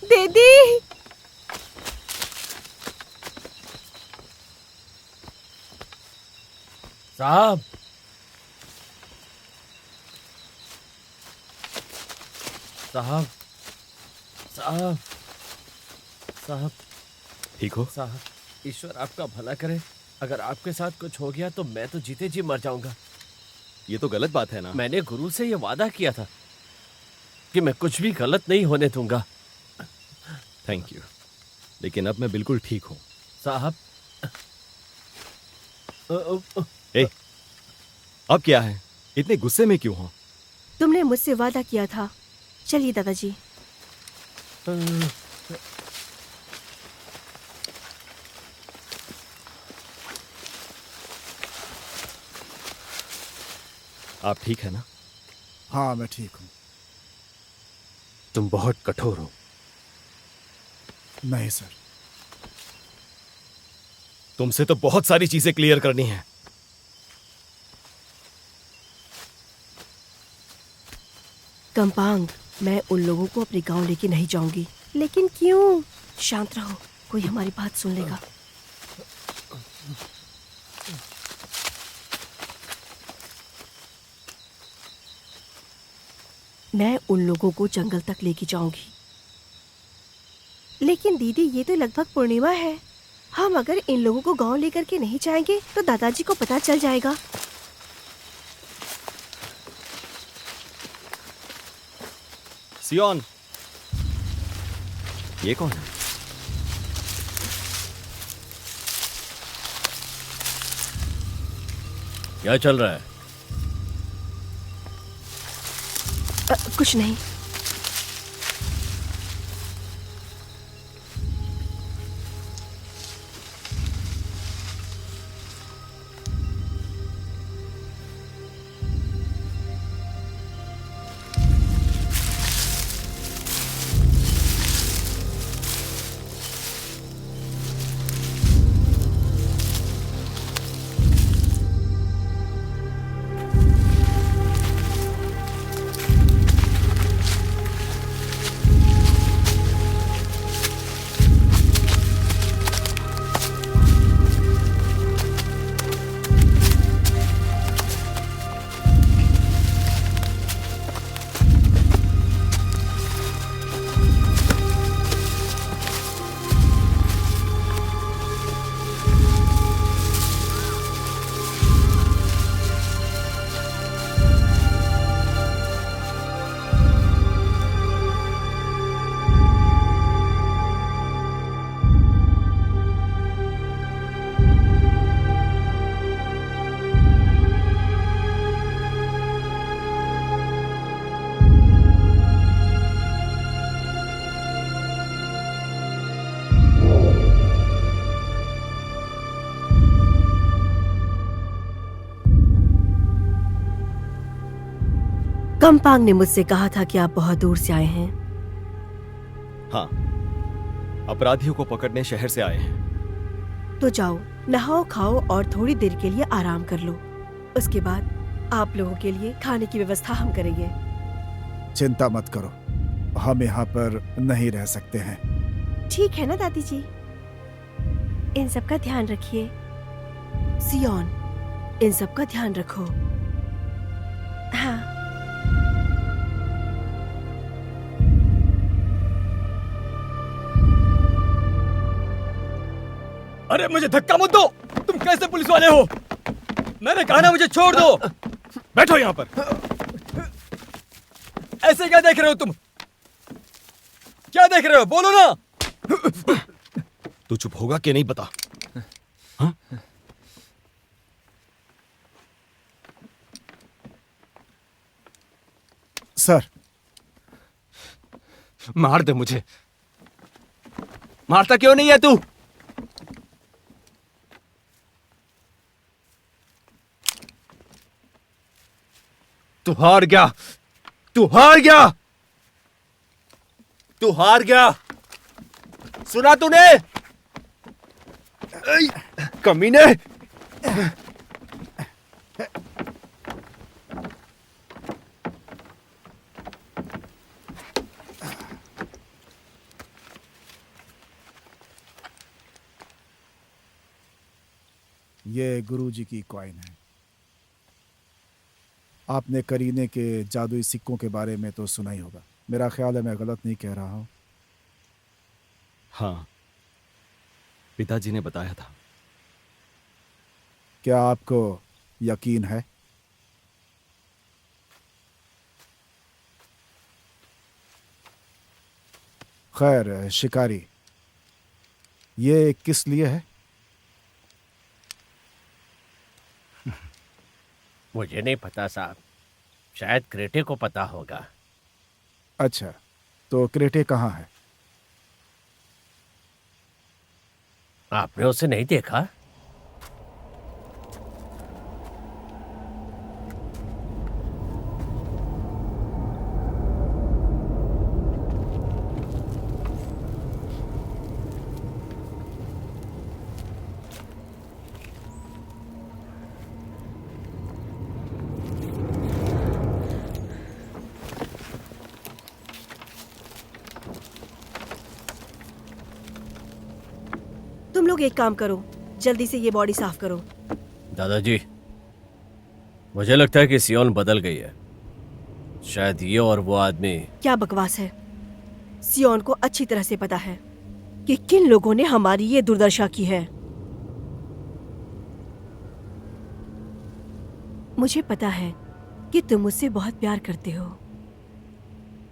दीदी साहब, साहब, साहब, साहब, ठीक हो? साहब, ईश्वर आपका भला करे। अगर आपके साथ कुछ हो गया तो मैं तो जीते जी मर जाऊंगा। ये तो गलत बात है ना। मैंने गुरु से ये वादा किया था कि मैं कुछ भी गलत नहीं होने दूंगा। थैंक यू, लेकिन अब मैं बिल्कुल ठीक हूँ। साहब, ए, अब क्या है? इतने गुस्से में क्यों हो? तुमने मुझसे वादा किया था। चलिए दादाजी। आप ठीक है ना? हाँ मैं ठीक हूँ। तुम बहुत कठोर हो। नहीं सर। तुमसे तो बहुत सारी चीजें क्लियर करनी है। कंपांग, मैं उन लोगों को अपने गांव लेके नहीं जाऊंगी। लेकिन क्यों? शांत रहो, कोई हमारी बात सुन लेगा। मैं उन लोगों को जंगल तक लेके जाऊंगी। लेकिन दीदी, ये तो लगभग पूर्णिमा है। हम अगर इन लोगों को गांव लेकर के नहीं जाएंगे तो दादाजी को पता चल जाएगा। सियोन, ये कौन है? क्या चल रहा है? कुछ नहीं। कम्पांग ने मुझसे कहा था कि आप बहुत दूर से आए हैं। हाँ, अपराधियों को पकड़ने शहर से आए हैं। तो जाओ, नहाओ खाओ और थोड़ी देर के लिए आराम कर लो। उसके बाद आप लोगों के लिए खाने की व्यवस्था हम करेंगे। चिंता मत करो, हम यहाँ पर नहीं रह सकते हैं। ठीक है ना दादी जी? इन सब का ध्यान रखिए। सियोन, इन सब का ध्यान रखो। हाँ। अरे मुझे धक्का मत दो! तुम कैसे पुलिस वाले हो? मैंने कहा ना मुझे छोड़ दो! बैठो यहाँ पर। ऐसे क्या देख रहे हो तुम? क्या देख रहे हो? बोलो ना! तू चुप होगा कि नहीं बता? हाँ? सर, मार दे मुझे। मारता क्यों नहीं है तू? तू हार गया। तू हार गया। तू हार गया। सुना तूने? कमीने। ये गुरुजी की कॉइन है। आपने करीने के जादुई सिक्कों के बारे में तो सुना ही होगा। मेरा ख्याल है मैं गलत नहीं कह रहा हूँ। हाँ, पिताजी ने बताया था। क्या आपको यकीन है? खैर शिकारी, ये किस लिए है? मुझे नहीं पता साहब, शायद क्रेटे को पता होगा। अच्छा, तो क्रेटे कहाँ है? आपने उसे नहीं देखा? तुम लोग एक काम करो, जल्दी से ये बॉडी साफ करो। दादाजी, मुझे लगता है कि सियोन बदल गई है। शायद ये और वो आदमी। क्या बकवास है? सियोन को अच्छी तरह से पता है कि किन लोगों ने हमारी ये दुर्दशा की है। मुझे पता है कि तुम मुझसे बहुत प्यार करते हो,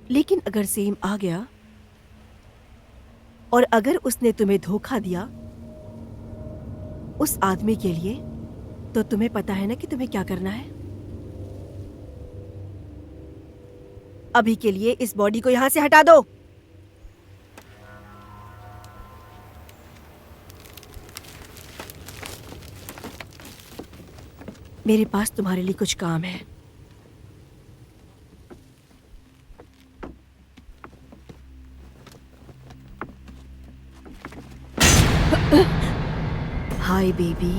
लेकिन अगर सेम आ गया और अगर उसने तुम्हें धोखा दिया उस आदमी के लिए, तो तुम्हें पता है ना कि तुम्हें क्या करना है। अभी के लिए इस बॉडी को यहां से हटा दो। मेरे पास तुम्हारे लिए कुछ काम है। Hi baby.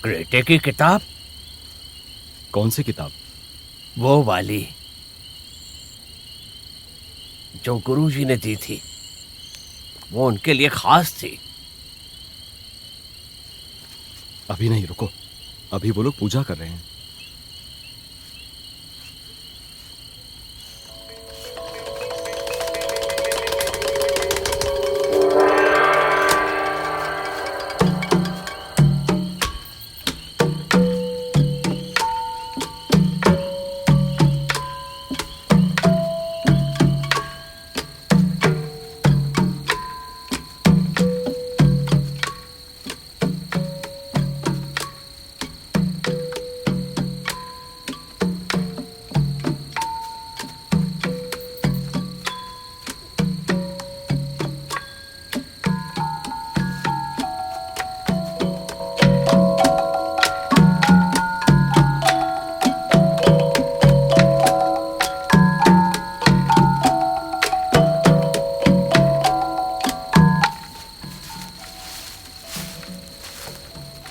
ग्रेटे की किताब? कौन सी किताब? वो वाली जो गुरुजी ने दी थी, वो उनके लिए खास थी। अभी नहीं, रुको, अभी वो लोग पूजा कर रहे हैं।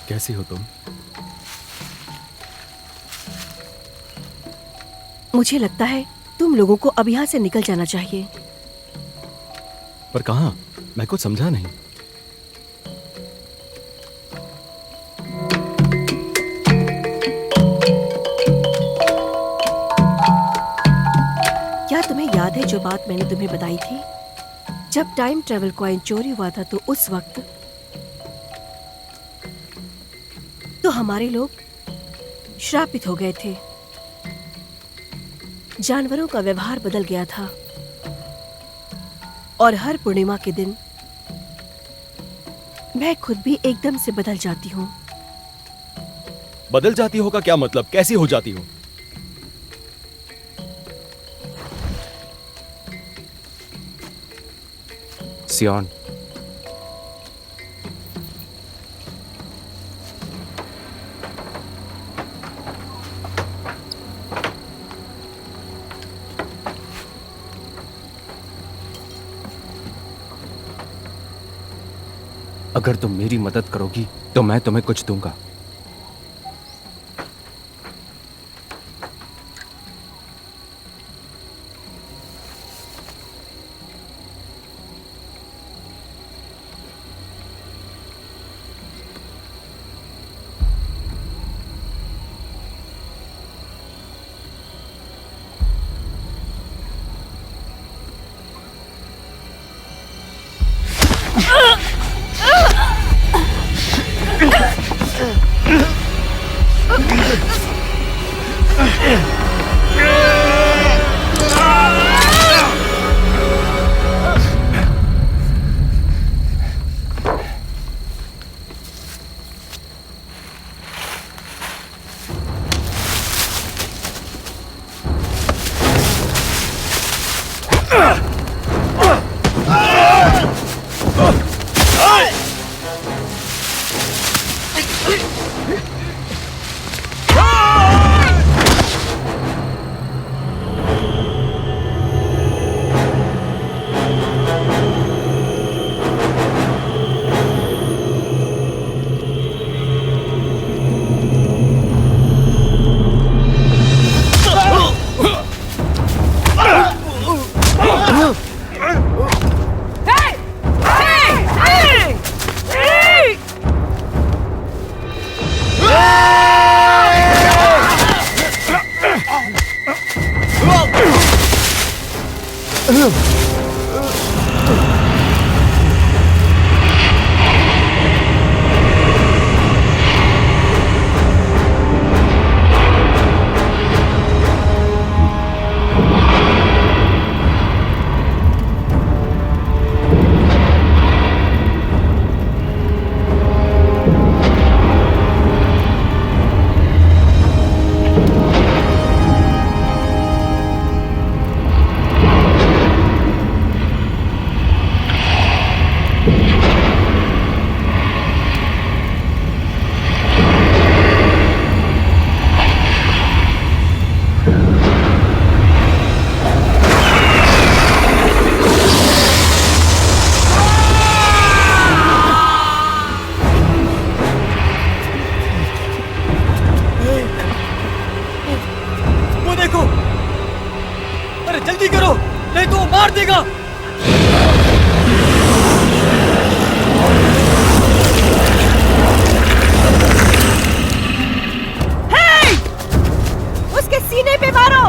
कैसी हो तुम? मुझे लगता है तुम लोगों को अब यहां से निकल जाना चाहिए। पर कहाँ? मैं कुछ समझा नहीं। क्या तुम्हें याद है जो बात मैंने तुम्हें बताई थी? जब टाइम ट्रेवल कॉइन चोरी हुआ था तो उस वक्त तो हमारे लोग श्रापित हो गए थे। जानवरों का व्यवहार बदल गया था और हर पूर्णिमा के दिन मैं खुद भी एकदम से बदल जाती हूँ। बदल जाती हो का क्या मतलब? कैसी हो जाती हो? सियोन, अगर तुम मेरी मदद करोगी तो मैं तुम्हें कुछ दूंगा। जल्दी करो, नहीं तो वो मार देगा। उसके सीने पे मारो।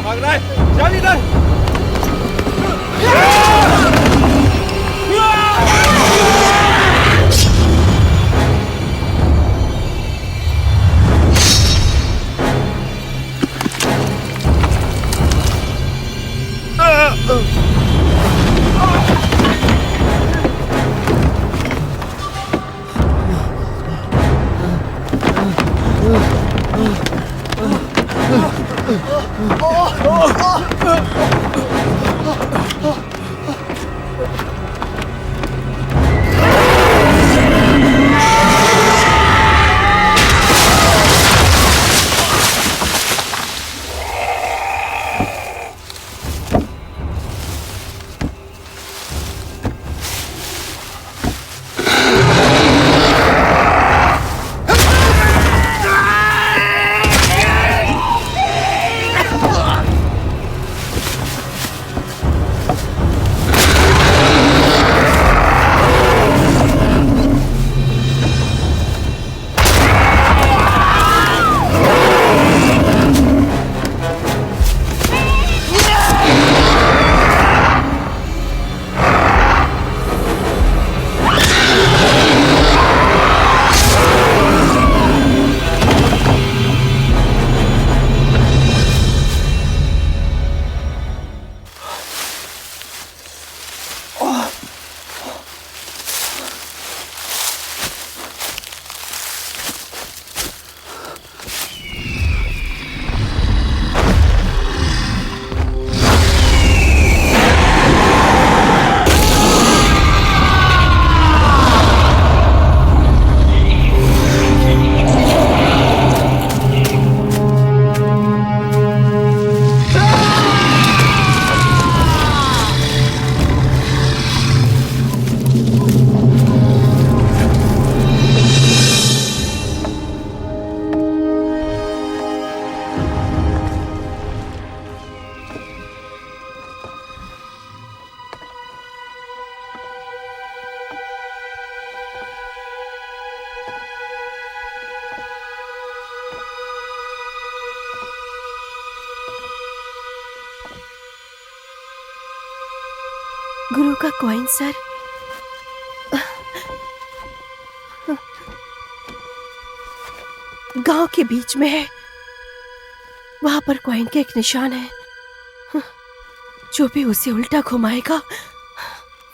भाग रहा है, चल इधर। गुरु का कॉइन सर। गांव के बीच में है, वहां पर कॉइन का एक निशान है। जो भी उसे उल्टा घुमाएगा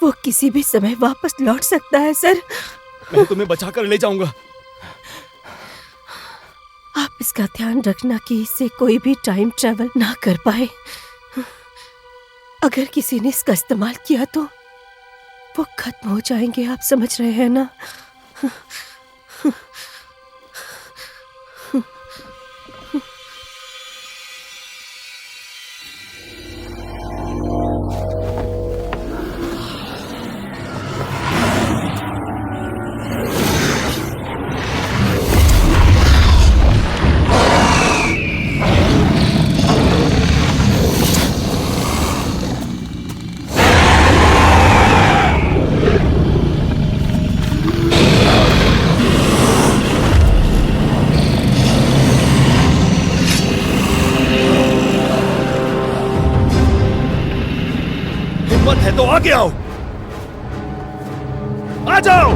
वो किसी भी समय वापस लौट सकता है सर। मैं तुम्हें बचाकर ले जाऊंगा। आप इसका ध्यान रखना कि इससे कोई भी टाइम ट्रेवल ना कर पाए। अगर किसी ने इसका इस्तेमाल किया तो वो खत्म हो जाएंगे, आप समझ रहे हैं ना? हिम्मत है तो आगे आओ, आ जाओ।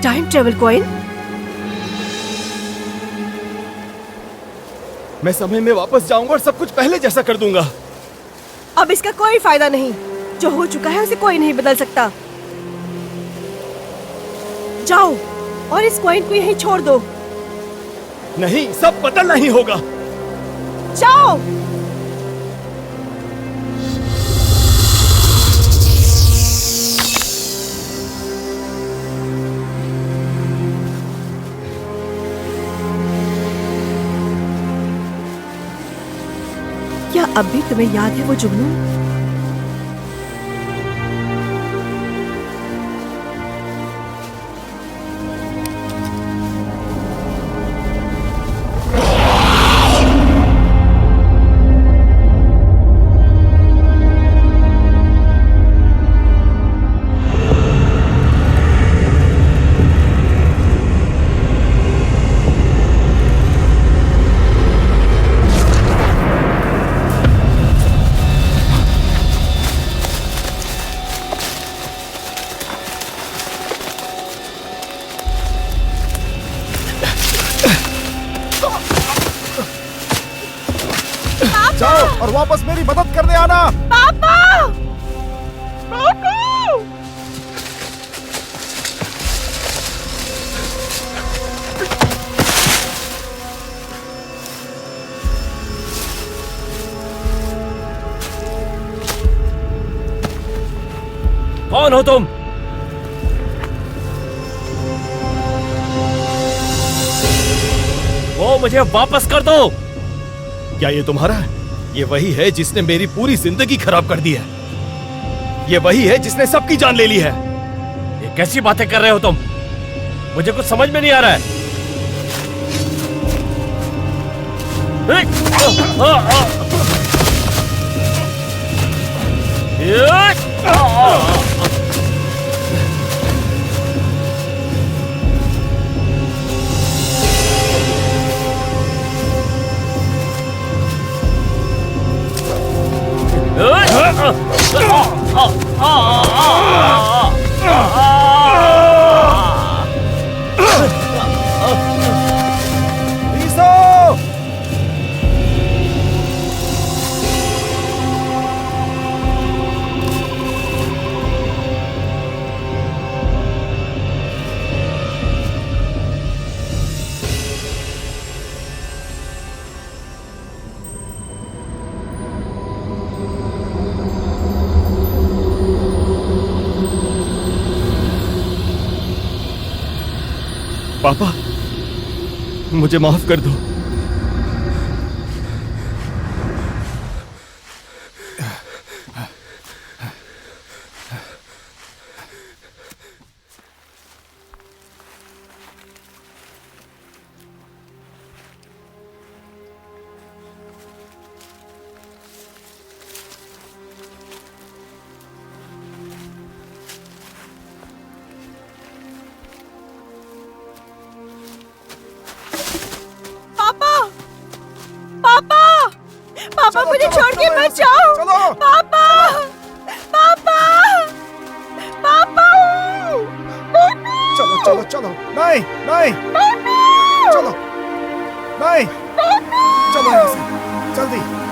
Time travel coin? मैं समय में वापस जाऊंगा और सब कुछ पहले जैसा कर दूंगा। अब इसका कोई फायदा नहीं। जो हो चुका है उसे कोई नहीं बदल सकता। जाओ और इस कॉइन को यहीं छोड़ दो। नहीं, सब बदलना ही होगा। जाओ। क्या अब भी तुम्हें याद है वो जुगनू? जाओ और वापस मेरी मदद करने आना। पापा! पापा! कौन हो तुम? वो मुझे वापस कर दो। क्या ये तुम्हारा है? ये वही है जिसने मेरी पूरी जिंदगी खराब कर दी है। ये वही है जिसने सबकी जान ले ली है। ये कैसी बातें कर रहे हो तुम? मुझे कुछ समझ में नहीं आ रहा है। पापा, मुझे माफ कर दो। पापा मुझे छोड़ के मत जाओ। चलो। पापा! पापा! पापा! चलो चलो चलो। नहीं नहीं, चलो नहीं, चलो यहाँ से जल्दी।